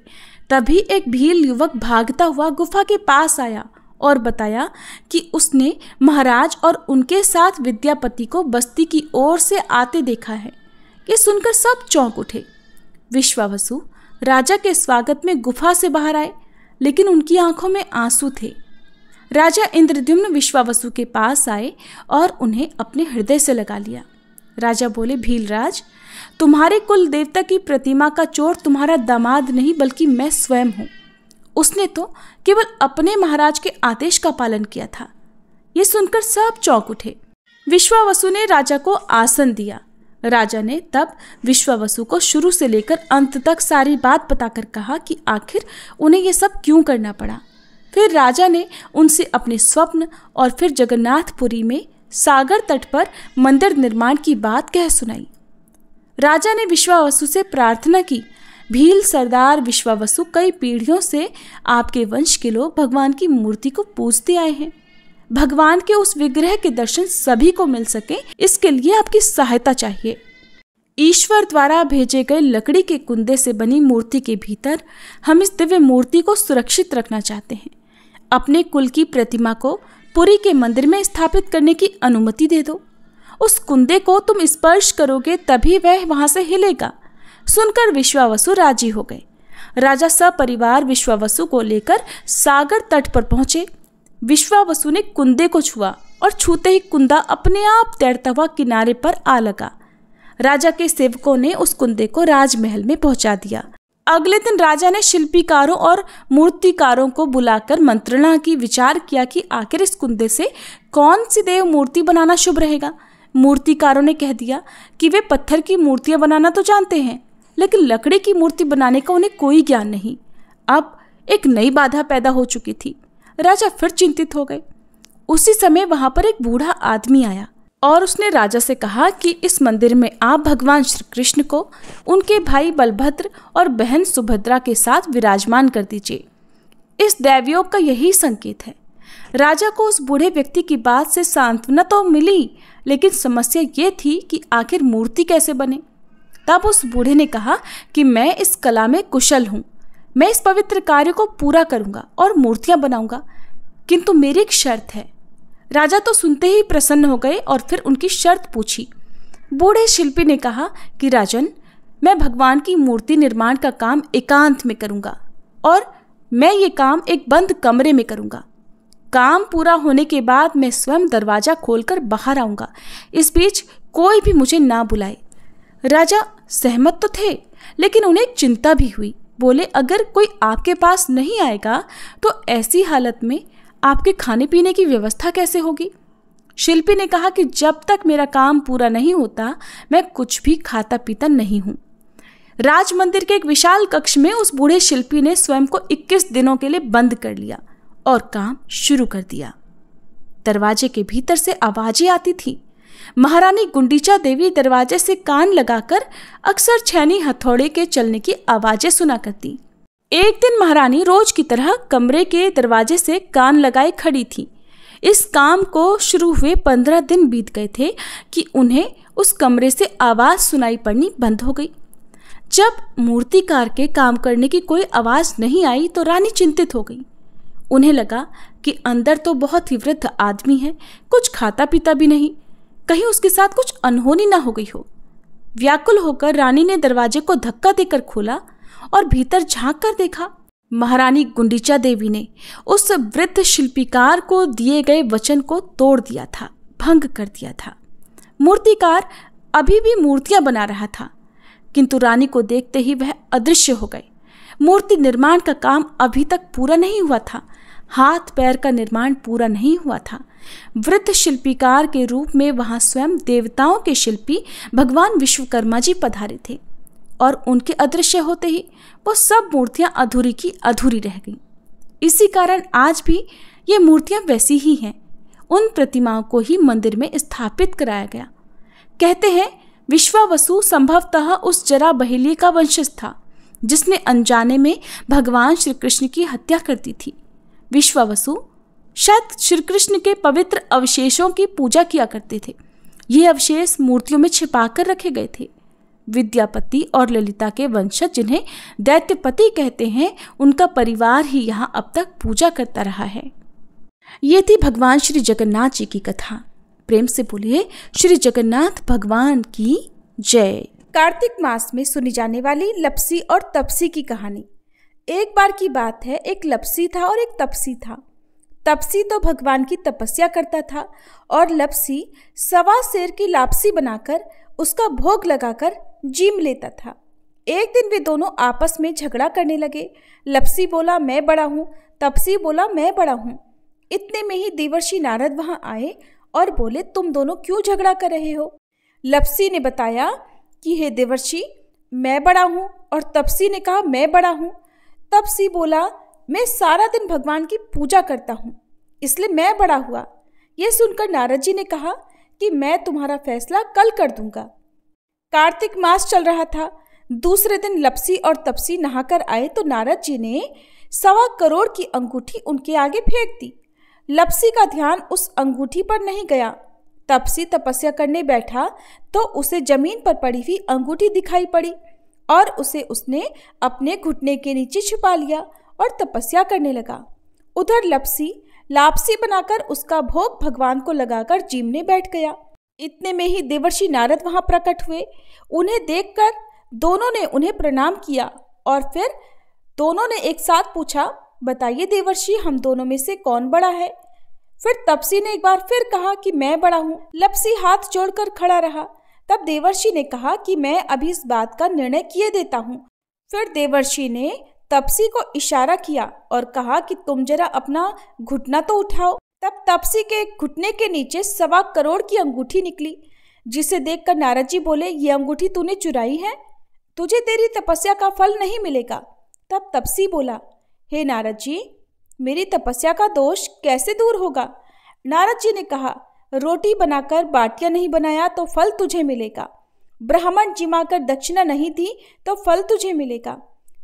तभी एक भील युवक भागता हुआ गुफा के पास आया और बताया कि उसने महाराज और उनके साथ विद्यापति को बस्ती की ओर से आते देखा है। ये सुनकर सब चौंक उठे। विश्वावसु राजा के स्वागत में गुफा से बाहर आए, लेकिन उनकी आंखों में आंसू थे। राजा इंद्रद्युम्न विश्वावसु के पास आए और उन्हें अपने हृदय से लगा लिया। राजा बोले, भीलराज, तुम्हारे कुल देवता की प्रतिमा का चोर तुम्हारा दामाद नहीं बल्कि मैं स्वयं हूँ। उसने तो केवल अपने महाराज के आदेश का पालन किया था। ये सुनकर सब चौंक उठे। विश्वावसु ने राजा को आसन दिया। राजा ने तब विश्वावसु को शुरू से लेकर अंत तक सारी बात बताकर कहा कि आखिर उन्हें ये सब क्यों करना पड़ा। फिर राजा ने उनसे अपने स्वप्न और फिर जगन्नाथपुरी में सागर तट पर मंदिर निर्माण की बात कह सुनाई। राजा ने विश्वावसु से प्रार्थना की, भील सरदार विश्वावसु, कई पीढ़ियों से आपके वंश के लोग भगवान की मूर्ति को पूजते आए हैं। भगवान के उस विग्रह के दर्शन सभी को मिल सके, इसके लिए आपकी सहायता चाहिए। ईश्वर द्वारा भेजे गए लकड़ी के कुंदे से बनी मूर्ति के भीतर हम इस दिव्य मूर्ति को सुरक्षित रखना चाहते हैं। अपने कुल की प्रतिमा को पुरी के मंदिर में स्थापित करने की अनुमति दे दो। उस कुंदे को तुम स्पर्श करोगे तभी वह वहां से हिलेगा। सुनकर विश्वावसु राजी हो गए। राजा सपरिवार विश्वावसु को लेकर सागर तट पर पहुंचे। विश्वावसु ने कुंदे को छुआ और छूते ही कुंदा अपने आप तैरता हुआ किनारे पर आ लगा। राजा के सेवकों ने उस कुंदे को राजमहल में पहुंचा दिया। अगले दिन राजा ने शिल्पीकारों और मूर्तिकारों को बुलाकर मंत्रणा की, विचार किया कि आखिर इस कुंदे से कौन सी देव मूर्ति बनाना शुभ रहेगा। मूर्तिकारों ने कह दिया कि वे पत्थर की मूर्तियां बनाना तो जानते हैं, लेकिन लकड़ी की मूर्ति बनाने का उन्हें कोई ज्ञान नहीं। अब एक नई बाधा पैदा हो चुकी थी। राजा फिर चिंतित हो गए। उसी समय वहां पर एक बूढ़ा आदमी आया और उसने राजा से कहा कि इस मंदिर में आप भगवान श्री कृष्ण को उनके भाई बलभद्र और बहन सुभद्रा के साथ विराजमान कर दीजिए। इस दैवयोग का यही संकेत है। राजा को उस बूढ़े व्यक्ति की बात से सांत्वना तो मिली, लेकिन समस्या ये थी कि आखिर मूर्ति कैसे बने। तब उस बूढ़े ने कहा कि मैं इस कला में कुशल हूँ, मैं इस पवित्र कार्य को पूरा करूंगा और मूर्तियां बनाऊंगा, किंतु मेरी एक शर्त है। राजा तो सुनते ही प्रसन्न हो गए और फिर उनकी शर्त पूछी। बूढ़े शिल्पी ने कहा कि राजन, मैं भगवान की मूर्ति निर्माण का काम एकांत में करूंगा और मैं ये काम एक बंद कमरे में करूंगा। काम पूरा होने के बाद मैं स्वयं दरवाजा खोलकर बाहर आऊंगा। इस बीच कोई भी मुझे ना बुलाए। राजा सहमत तो थे, लेकिन उन्हें एक चिंता भी हुई। बोले, अगर कोई आपके पास नहीं आएगा तो ऐसी हालत में आपके खाने पीने की व्यवस्था कैसे होगी। शिल्पी ने कहा कि जब तक मेरा काम पूरा नहीं होता मैं कुछ भी खाता पीता नहीं हूं। राज मंदिर के एक विशाल कक्ष में उस बूढ़े शिल्पी ने स्वयं को 21 दिनों के लिए बंद कर लिया और काम शुरू कर दिया। दरवाजे के भीतर से आवाजें आती थी। महारानी गुंडीचा देवी दरवाजे से कान लगाकर अक्सर छैनी हथौड़े के चलने की आवाजें सुना करती। एक दिन महारानी रोज की तरह कमरे के दरवाजे से कान लगाए खड़ी थी। इस काम को शुरू हुए 15 दिन बीत गए थे कि उन्हें उस कमरे से आवाज सुनाई पड़नी बंद हो गई। जब मूर्तिकार के काम करने की कोई आवाज नहीं आई तो रानी चिंतित हो गई। उन्हें लगा कि अंदर तो बहुत ही वृद्ध आदमी है, कुछ खाता पीता भी नहीं, कहीं उसके साथ कुछ अनहोनी ना हो गई हो। व्याकुल होकर रानी ने दरवाजे को धक्का देकर खोला और भीतर झांक कर देखा। महारानी गुंडीचा देवी ने उस वृद्ध शिल्पीकार को दिए गए वचन को तोड़ दिया था, भंग कर दिया था। मूर्तिकार अभी भी मूर्तियां बना रहा था, किंतु रानी को देखते ही वह अदृश्य हो गए। मूर्ति निर्माण का काम अभी तक पूरा नहीं हुआ था। हाथ पैर का निर्माण पूरा नहीं हुआ था। वृद्ध शिल्पीकार के रूप में वहां स्वयं देवताओं के शिल्पी भगवान विश्वकर्मा जी पधारे थे और उनके अदृश्य होते ही वो सब मूर्तियां अधूरी की अधूरी रह गईं। इसी कारण आज भी ये मूर्तियां वैसी ही हैं। उन प्रतिमाओं को ही मंदिर में स्थापित कराया गया। कहते हैं विश्वावसु संभवतः उस जरा बहेलिए का वंशज था जिसने अनजाने में भगवान श्री कृष्ण की हत्या कर दी थी। विश्वावसु शायद श्री कृष्ण के पवित्र अवशेषों की पूजा किया करते थे। ये अवशेष मूर्तियों में छिपाकर रखे गए थे। विद्यापति और ललिता के वंशज, जिन्हें दैत्यपति कहते हैं, उनका परिवार ही यहाँ अब तक पूजा करता रहा है। ये थी भगवान श्री जगन्नाथ जी की कथा। प्रेम से बोलिए श्री जगन्नाथ भगवान की जय। कार्तिक मास में सुनी जाने वाली लपसी और तपसी की कहानी। एक बार की बात है, एक लपसी था और एक तपसी था। तपसी तो भगवान की तपस्या करता था और लपसी 1.25 सेर की लापसी बनाकर उसका भोग लगाकर जीम लेता था। एक दिन वे दोनों आपस में झगड़ा करने लगे। लप्सी बोला मैं बड़ा हूँ, तपसी बोला मैं बड़ा हूँ। इतने में ही देवर्षि नारद वहाँ आए और बोले तुम दोनों क्यों झगड़ा कर रहे हो। लप्सी ने बताया कि हे देवर्षि मैं बड़ा हूँ, और तपसी ने कहा मैं बड़ा हूँ। तपसी बोला मैं सारा दिन भगवान की पूजा करता हूँ इसलिए मैं बड़ा हुआ। यह सुनकर नारद जी ने कहा कि मैं तुम्हारा फैसला कल कर दूंगा। कार्तिक मास चल रहा था। दूसरे दिन लप्सी और तपसी नहाकर आए तो नारद जी ने 1.25 करोड़ की अंगूठी उनके आगे फेंक दी। लप्सी का ध्यान उस अंगूठी पर नहीं गया। तपसी तपस्या करने बैठा तो उसे जमीन पर पड़ी हुई अंगूठी दिखाई पड़ी और उसे उसने अपने घुटने के नीचे छुपा लिया और तपस्या करने लगा। उधर लप्सी लापसी बनाकर उसका भोग भगवान को लगाकर जीमने बैठ गया। इतने में ही देवर्षि नारद वहां प्रकट हुए। उन्हें देखकर दोनों ने उन्हें प्रणाम किया और फिर दोनों ने एक साथ पूछा बताइए देवर्षि हम दोनों में से कौन बड़ा है। फिर तपसी ने एक बार फिर कहा कि मैं बड़ा हूँ। लप्सी हाथ जोड़कर खड़ा रहा। तब देवर्षि ने कहा कि मैं अभी इस बात का निर्णय किए देता हूँ। फिर देवर्षि ने तपसी को इशारा किया और कहा कि तुम जरा अपना घुटना तो उठाओ। तब तपसी के घुटने के नीचे 1.25 करोड़ की अंगूठी निकली, जिसे देखकर नारद जी बोले ये अंगूठी तूने चुराई है, तुझे तेरी तपस्या का फल नहीं मिलेगा। तब तपसी बोला हे नारद जी मेरी तपस्या का दोष कैसे दूर होगा। नारद जी ने कहा रोटी बनाकर बाटियां नहीं बनाया तो फल तुझे मिलेगा, ब्राह्मण जिमाकर दक्षिणा नहीं दी तो फल तुझे मिलेगा,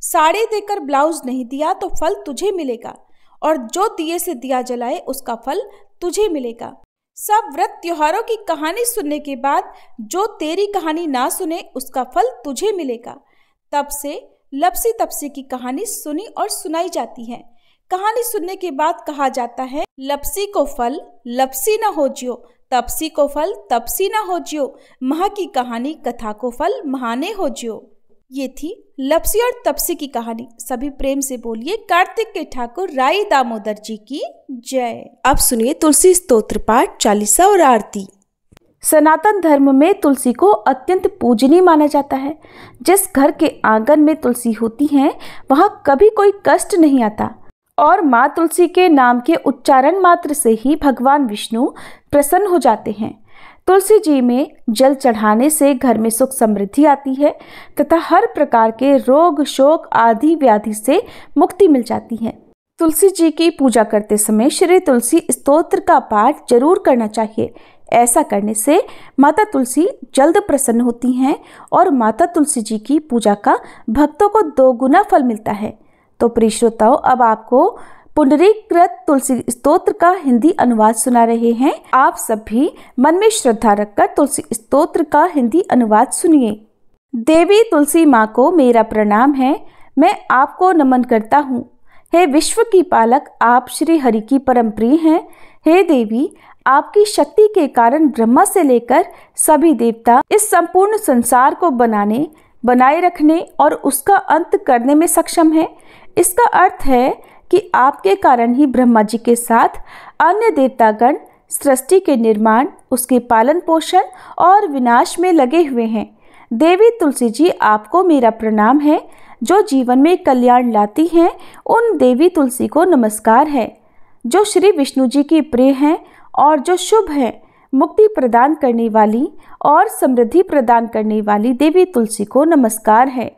साड़ी देकर ब्लाउज नहीं दिया तो फल तुझे मिलेगा, और जो दिए से दिया जलाए उसका फल तुझे मिलेगा। सब व्रत त्योहारों की कहानी सुनने के बाद जो तेरी कहानी ना सुने उसका फल तुझे मिलेगा। तब से लप्सी तपसी की कहानी सुनी और सुनाई जाती है। कहानी सुनने के बाद कहा जाता है लप्सी को फल लप्सी न हो जियो, तपसी को फल तपसी न हो जियो, महा की कहानी कथा को फल महाने हो जियो। ये थी लप्सी और तपसी की कहानी। सभी प्रेम से बोलिए कार्तिक के ठाकुर राई दामोदर जी की जय। अब सुनिए तुलसी स्तोत्र पाठ, चालीसा और आरती। सनातन धर्म में तुलसी को अत्यंत पूजनीय माना जाता है। जिस घर के आंगन में तुलसी होती है वहां कभी कोई कष्ट नहीं आता और माँ तुलसी के नाम के उच्चारण मात्र से ही भगवान विष्णु प्रसन्न हो जाते हैं। तुलसी जी में जल चढ़ाने से घर में सुख समृद्धि आती है तथा हर प्रकार के रोग शोक आदि व्याधि से मुक्ति मिल जाती है। तुलसी जी की पूजा करते समय श्री तुलसी स्तोत्र का पाठ जरूर करना चाहिए। ऐसा करने से माता तुलसी जल्द प्रसन्न होती हैं और माता तुलसी जी की पूजा का भक्तों को 2 गुना फल मिलता है। तो प्रिय श्रोताओ, अब आपको पुंडरीकृत तुलसी स्तोत्र का हिंदी अनुवाद सुना रहे हैं। आप सब भी मन में श्रद्धा रखकर तुलसी स्तोत्र का हिंदी अनुवाद सुनिए। देवी तुलसी माँ को मेरा प्रणाम है, मैं आपको नमन करता हूँ। हे विश्व की पालक, आप श्री हरि की परम प्रिय हैं। हे देवी, आपकी शक्ति के कारण ब्रह्मा से लेकर सभी देवता इस संपूर्ण संसार को बनाए रखने और उसका अंत करने में सक्षम है। इसका अर्थ है कि आपके कारण ही ब्रह्मा जी के साथ अन्य देवतागण सृष्टि के निर्माण, उसके पालन पोषण और विनाश में लगे हुए हैं। देवी तुलसी जी, आपको मेरा प्रणाम है। जो जीवन में कल्याण लाती हैं उन देवी तुलसी को नमस्कार है। जो श्री विष्णु जी की प्रिय हैं और जो शुभ है, मुक्ति प्रदान करने वाली और समृद्धि प्रदान करने वाली देवी तुलसी को नमस्कार है।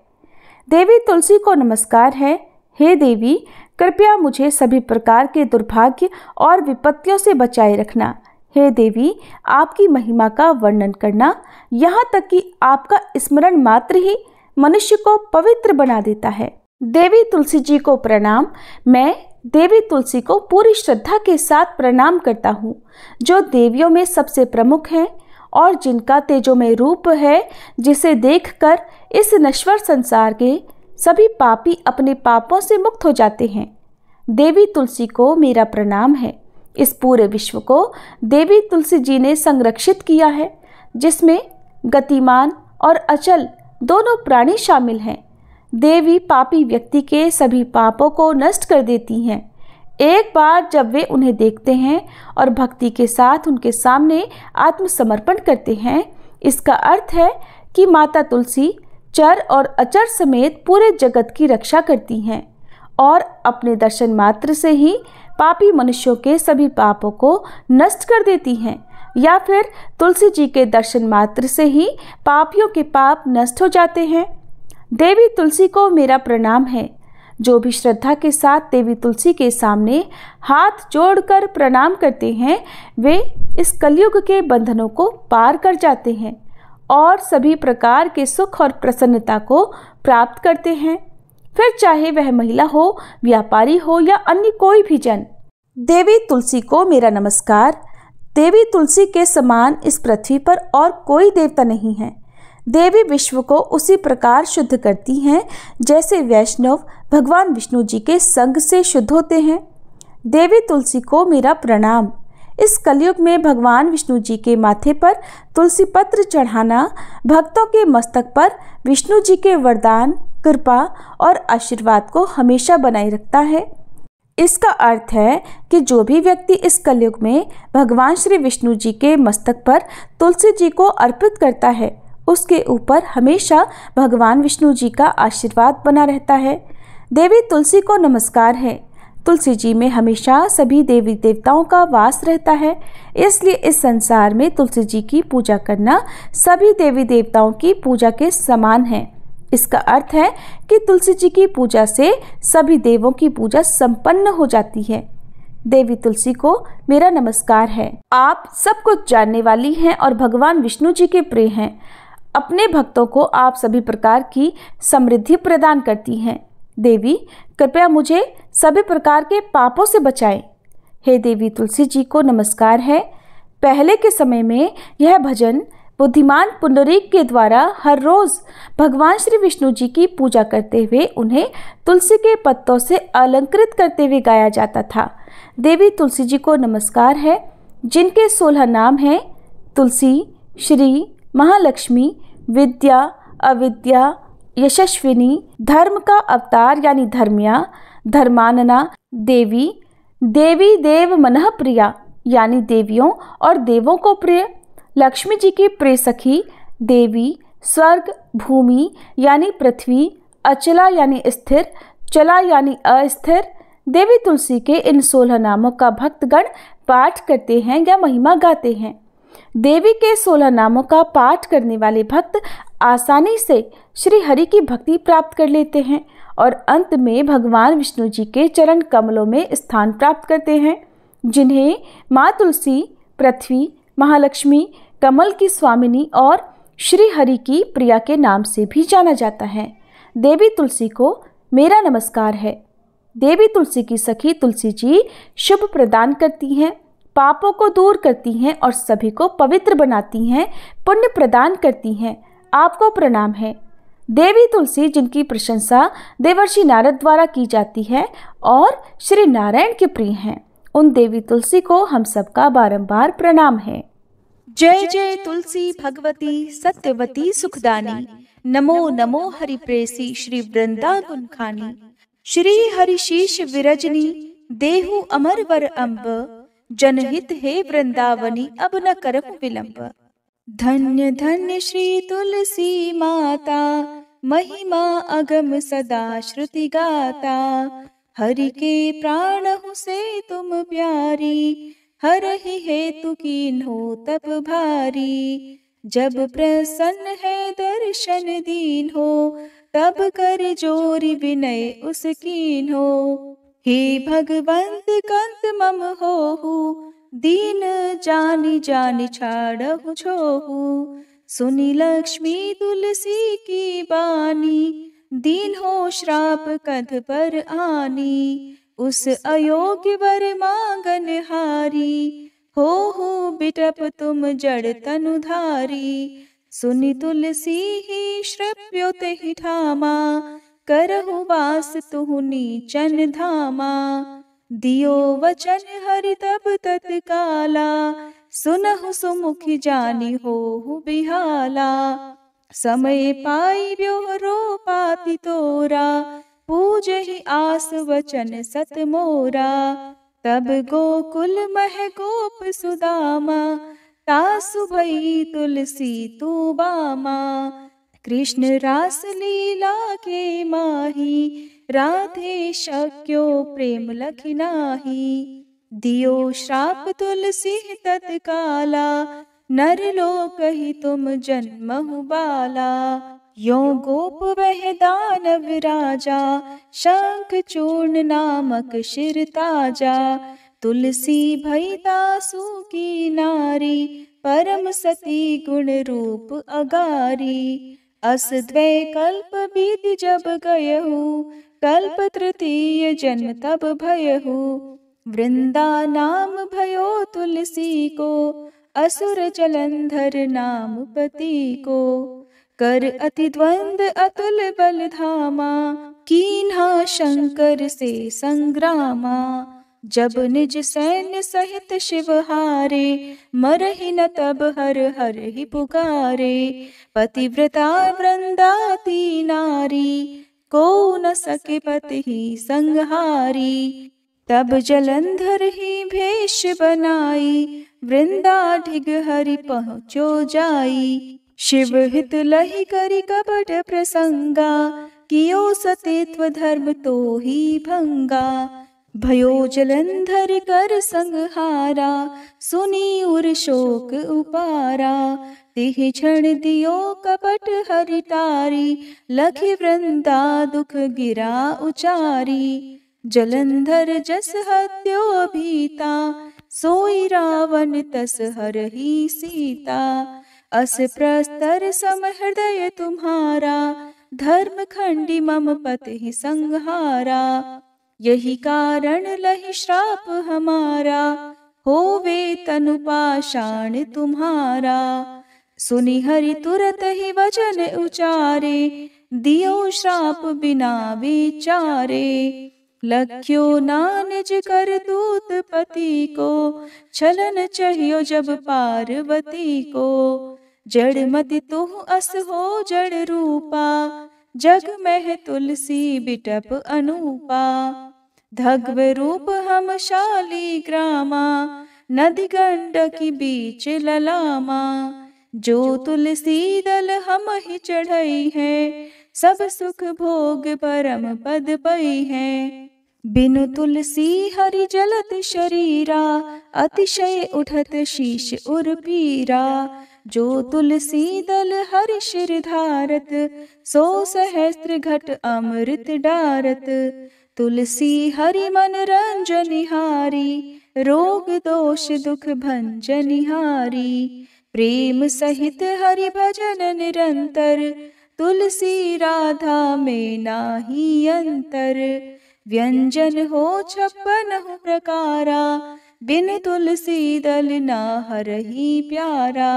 देवी तुलसी को नमस्कार है। हे देवी, कृपया मुझे सभी प्रकार के दुर्भाग्य और विपत्तियों से बचाए रखना। हे देवी, आपकी महिमा का वर्णन करना, यहाँ तक कि आपका स्मरण मात्र ही मनुष्य को पवित्र बना देता है। देवी तुलसी जी को प्रणाम। मैं देवी तुलसी को पूरी श्रद्धा के साथ प्रणाम करता हूँ, जो देवियों में सबसे प्रमुख है और जिनका तेजोमय रूप है, जिसे देखकर इस नश्वर संसार के सभी पापी अपने पापों से मुक्त हो जाते हैं। देवी तुलसी को मेरा प्रणाम है। इस पूरे विश्व को देवी तुलसी जी ने संरक्षित किया है, जिसमें गतिमान और अचल दोनों प्राणी शामिल हैं। देवी पापी व्यक्ति के सभी पापों को नष्ट कर देती हैं। एक बार जब वे उन्हें देखते हैं और भक्ति के साथ उनके सामने आत्मसमर्पण करते हैं, इसका अर्थ है कि माता तुलसी चर और अचर समेत पूरे जगत की रक्षा करती हैं और अपने दर्शन मात्र से ही पापी मनुष्यों के सभी पापों को नष्ट कर देती हैं, या फिर तुलसी जी के दर्शन मात्र से ही पापियों के पाप नष्ट हो जाते हैं। देवी तुलसी को मेरा प्रणाम है। जो भी श्रद्धा के साथ देवी तुलसी के सामने हाथ जोड़कर प्रणाम करते हैं वे इस कलयुग के बंधनों को पार कर जाते हैं और सभी प्रकार के सुख और प्रसन्नता को प्राप्त करते हैं, फिर चाहे वह महिला हो, व्यापारी हो या अन्य कोई भी जन। देवी तुलसी को मेरा नमस्कार। देवी तुलसी के समान इस पृथ्वी पर और कोई देवता नहीं है। देवी विश्व को उसी प्रकार शुद्ध करती हैं जैसे वैष्णव भगवान विष्णु जी के संग से शुद्ध होते हैं। देवी तुलसी को मेरा प्रणाम। इस कलयुग में भगवान विष्णु जी के माथे पर तुलसी पत्र चढ़ाना भक्तों के मस्तक पर विष्णु जी के वरदान, कृपा और आशीर्वाद को हमेशा बनाए रखता है। इसका अर्थ है कि जो भी व्यक्ति इस कलयुग में भगवान श्री विष्णु जी के मस्तक पर तुलसी जी को अर्पित करता है उसके ऊपर हमेशा भगवान विष्णु जी का आशीर्वाद बना रहता है। देवी तुलसी को नमस्कार है। तुलसी जी में हमेशा सभी देवी देवताओं का वास रहता है, इसलिए इस संसार में तुलसी जी की पूजा करना सभी देवी देवताओं की पूजा के समान है। इसका अर्थ है कि तुलसी जी की पूजा से सभी देवों की पूजा संपन्न हो जाती है। देवी तुलसी को मेरा नमस्कार है। आप सब कुछ जानने वाली हैं और भगवान विष्णु जी के प्रिय हैं। अपने भक्तों को आप सभी प्रकार की समृद्धि प्रदान करती हैं। देवी कृपया मुझे सभी प्रकार के पापों से बचाएं। हे देवी तुलसी जी को नमस्कार है। पहले के समय में यह भजन बुद्धिमान पुंडरीक के द्वारा हर रोज भगवान श्री विष्णु जी की पूजा करते हुए उन्हें तुलसी के पत्तों से अलंकृत करते हुए गाया जाता था। देवी तुलसी जी को नमस्कार है, जिनके 16 नाम हैं तुलसी, श्री, महालक्ष्मी, विद्या, अविद्या, यशस्विनी, धर्म का अवतार यानी धर्म्या, धर्मानना, देवी, देवी देव मनः प्रिया यानी देवियों और देवों को प्रिय, लक्ष्मी जी की प्रिय सखी, देवी, स्वर्ग, भूमि यानी पृथ्वी, अचला यानी स्थिर, चला यानी अस्थिर। देवी तुलसी के इन 16 नामों का भक्तगण पाठ करते हैं या महिमा गाते हैं। देवी के 16 नामों का पाठ करने वाले भक्त आसानी से श्री हरि की भक्ति प्राप्त कर लेते हैं और अंत में भगवान विष्णु जी के चरण कमलों में स्थान प्राप्त करते हैं, जिन्हें माँ तुलसी, पृथ्वी, महालक्ष्मी, कमल की स्वामिनी और श्री हरि की प्रिया के नाम से भी जाना जाता है। देवी तुलसी को मेरा नमस्कार है। देवी तुलसी की सखी तुलसी जी शुभ प्रदान करती हैं, पापों को दूर करती हैं और सभी को पवित्र बनाती हैं, पुण्य प्रदान करती हैं। आपको प्रणाम है। देवी तुलसी जिनकी प्रशंसा देवर्षि नारद द्वारा की जाती है और श्री नारायण के प्रिय हैं, उन देवी तुलसी को हम सबका बारंबार प्रणाम है। जय जय तुलसी भगवती सत्यवती सुखदानी, नमो नमो हरि प्रेसी श्री वृंदा गुणखानी, श्री हरि शीश विरजनी देहु अमर वर अम्ब, जनहित है वृंदावनी अब न करहु विलंब। धन्य धन्य श्री तुलसी माता, महिमा अगम सदा श्रुति गाता, हरि के प्राण हूँ से तुम प्यारी, हर ही हेतु कीन्हो तप भारी, जब प्रसन्न है दर्शन दीन हो, तब कर जोरी विनय उस कीन्हो। हे भगवंत कंत मम होहु, दीन जानि जानि छाड़हु छोहु, सुनी लक्ष्मी तुलसी की बानी, दीन हो श्राप कध पर आनी, उस अयोग्य वर मांगन हारी, हो बिटप तुम जड़ तनुधारी, सुनी तुलसी ही श्रव्योत ही ठामा, करहु वास तुहु नीचन धामा, दियो वचन हरि तब तत्काला, सुनहु सुमुखी जानी होहु बिहाला, समय पाई ब्योहरो पाति तोरा, पूज ही आस वचन सत मोरा, तब गोकुल मह गोप सुदामा, तासु भई तुलसी तू बामा। कृष्ण रास लीला के माही, राधे शक्यो प्रेम लखि नाही। दियो श्राप तुलसी तत्काला, नर लोक ही तुम जन्महु बाला। यो गोप वह दानव राजा, शंख चूर्ण नामक शिर ताजा। तुलसी भई दासु की नारी, परम सती गुण रूप अगारी। अस द्वै कल्प बीति जब गयहु, कल्प तृतीय जन्म तब भयहु। वृंदा नाम भयो तुलसी को, असुर जलंधर नाम पति को। कर अति द्वंद अतुल बल धामा, कीन्हा शंकर से संग्रामा। जब निज सैन्य सहित शिव हारे, मरहि न तब हर हर ही पुकारे। पतिव्रता वृंदाती नारी, को न सके पति ही संहारी। तब जलंधर ही भेष बनाई, वृंदा ढिग हरि पहुँचो जाई। शिव हित लहि करि कपट प्रसंगा, कियो सतीत्व धर्म तो ही भंगा। भयो जलंधर कर संहारा, सुनी उर शोक उपारा। तिहि क्षण दियो कपट हरि तारी, लखि वृंदा दुख गिरा उचारी। जलंधर जस हत्यो भीता, सोई रावण तस हरहि सीता। अस प्रस्तर सम हृदय तुम्हारा, धर्म खंडी मम पति संहारा। यही कारण लहि श्राप हमारा, होवे तनु पाषाण तुम्हारा। सुनि हरि तुरत ही वचन उचारे, दियो श्राप बिना विचारे। लख्यो ना निज कर दूत पति को, छलन चाहियो जब पार्वती को। जड़ मति तुह अस हो जड़ रूपा, जग में तुलसी बिटप अनूपा। धग्व रूप हम शाली ग्रामा, नदी गंडकी बीच ललामा। जो तुलसी दल हम ही चढ़ई है, सब सुख भोग परम पद पई है। बिनु तुलसी हरि जलत शरीरा, अतिशय उठत शीश उर पीरा। जो तुलसी दल हरि शिर धारत, सो सहस्त्र घट अमृत डारत। तुलसी हरि मन रंजनिहारी, रोग दोष दुख भंजनिहारी। प्रेम सहित हरि भजन निरंतर, तुलसी राधा में नाही अंतर। व्यंजन हो 56 प्रकारा, बिन तुलसी दल ना हरहि प्यारा।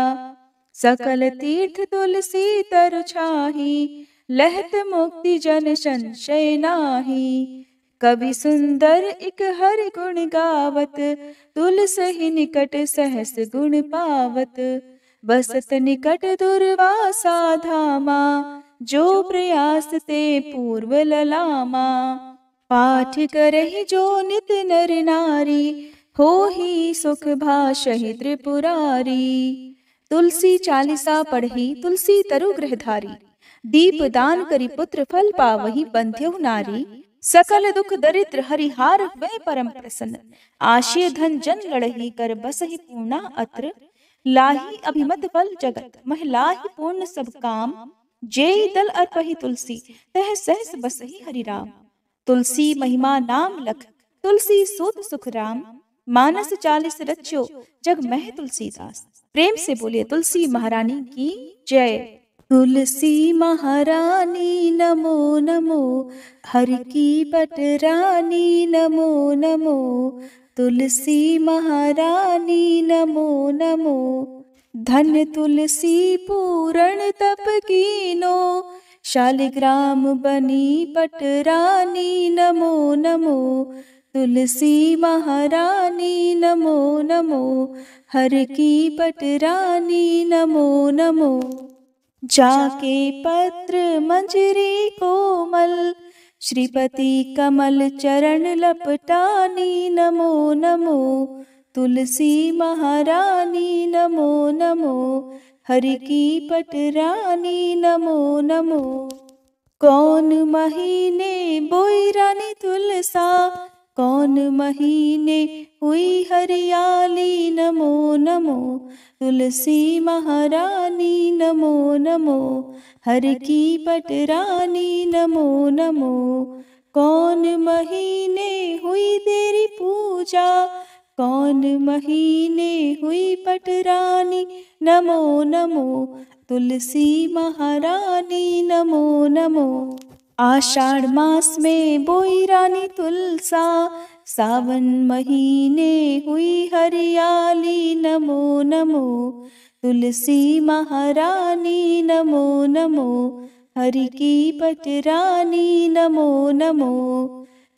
सकल तीर्थ तुलसी तरु छाही, लहत मुक्ति जन संशय नाही। कवि सुंदर इक हरि गुण गावत, तुलसी निकट सहस गुण पावत। बसत निकट दुर्वासा धामा, जो प्रयास ते पूर्व ललामा। पाठ करहि जो नित नर नारी, हो ही सुख भाषहि त्रिपुरारी। तुलसी चालीसा पढ़ी तुलसी तरु गृहधारी, दीप दान करी पुत्र फल पावहि बंध्यहु नारी। सकल दुख दरिद्र हरिहार हुए परम प्रसन्न, आशय धन जन लड़ही कर बसहि पूर्णा अत्र। लाही अभिमत फल जगत, मह लाही पूर्ण सब काम। जेहि दल अर्पहि तुलसी, तह सहस बसहि हरि राम। तुलसी महिमा नाम लख, तुलसी सूत सुख राम। मानस 40 रच्यो, जग मह तुलसीदास। प्रेम से बोलिए तुलसी महारानी की जय। तुलसी महारानी नमो नमो, हर की पटरानी नमो नमो। तुलसी महारानी नमो नमो, धन तुलसी पूरण तप कीनो। शालिग्राम बनी पटरानी नमो नमो। तुलसी महारानी नमो नमो, हर की पटरानी नमो नमो। जाके पत्र मंजरी कोमल, श्रीपति कमल चरण लपटानी नमो नमो। तुलसी महारानी नमो नमो, हरि की पटरानी नमो नमो। कौन महीने बोई रानी तुलसा, कौन महीने हुई हरियाली नमो नमो, तुलसी महारानी नमो नमो, हरि की पटरानी नमो नमो। कौन महीने हुई तेरी पूजा, कौन महीने हुई पटरानी नमो नमो, तुलसी महारानी नमो नमो। आषाढ़ मास में बोई रानी तुलसा, सावन महीने हुई हरियाली नमो नमो, तुलसी महारानी नमो नमो, हरि की पटरानी नमो नमो।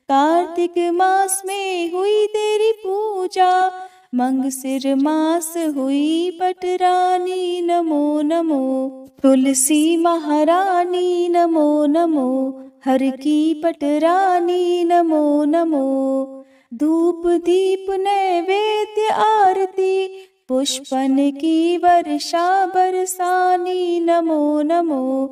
कार्तिक मास में हुई तेरी पूजा, मंगसिर मास हुई पटरानी नमो नमो, तुलसी महारानी नमो नमो, हरि की पटरानी नमो नमो। धूप दीप नैवेद्य आरती, पुष्पन की वर्षा बरसानी नमो नमो,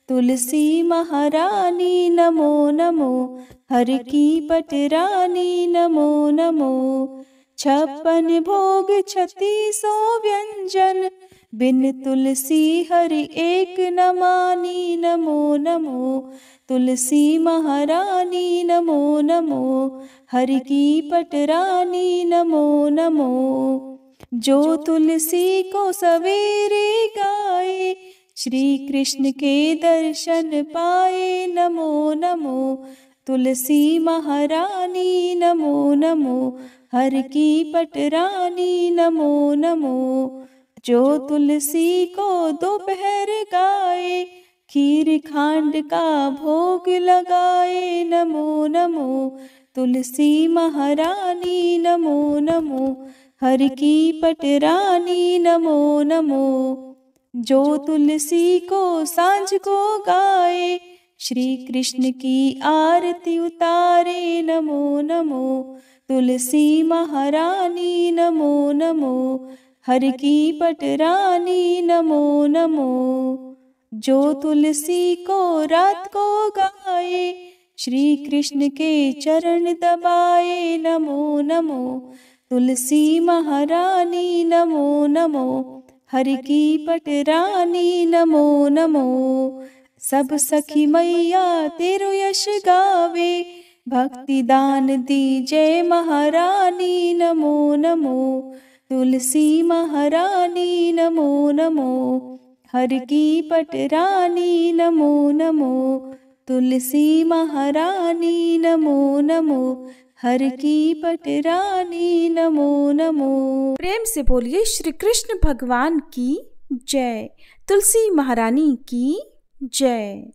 तुलसी महारानी नमो नमो, हरि की पटरानी नमो नमो। 56 भोग 3600 व्यंजन, बिन तुलसी हरि एक न मानी नमो नमो, तुलसी महारानी नमो नमो, हरि की पटरानी नमो नमो। जो तुलसी को सवेरे गाए, श्री कृष्ण के दर्शन पाए नमो नमो, तुलसी महारानी नमो नमो, हरि की पटरानी नमो नमो। जो तुलसी को दोपहर गाए, खीर खांड का भोग लगाए नमो नमो, तुलसी महारानी नमो नमो, हरि की पटरानी नमो नमो। जो तुलसी को सांझ को गाए, श्री कृष्ण की आरती उतारे नमो नमो, तुलसी महारानी नमो नमो, हरि की पटरानी नमो नमो। जो तुलसी को रात को गाए, श्री कृष्ण के चरण दबाए नमो नमो, तुलसी महारानी नमो नमो, हरि की पटरानी नमो नमो। सब सखी मैया तेरो यश गावे, भक्ति दान दी जय महारानी नमो नमो, तुलसी महारानी नमो नमो, हरि की पटरानी नमो नमो, तुलसी महारानी नमो नमो, हरि की पटरानी नमो नमो। प्रेम से बोलिए श्री कृष्ण भगवान की जय, तुलसी महारानी की जय।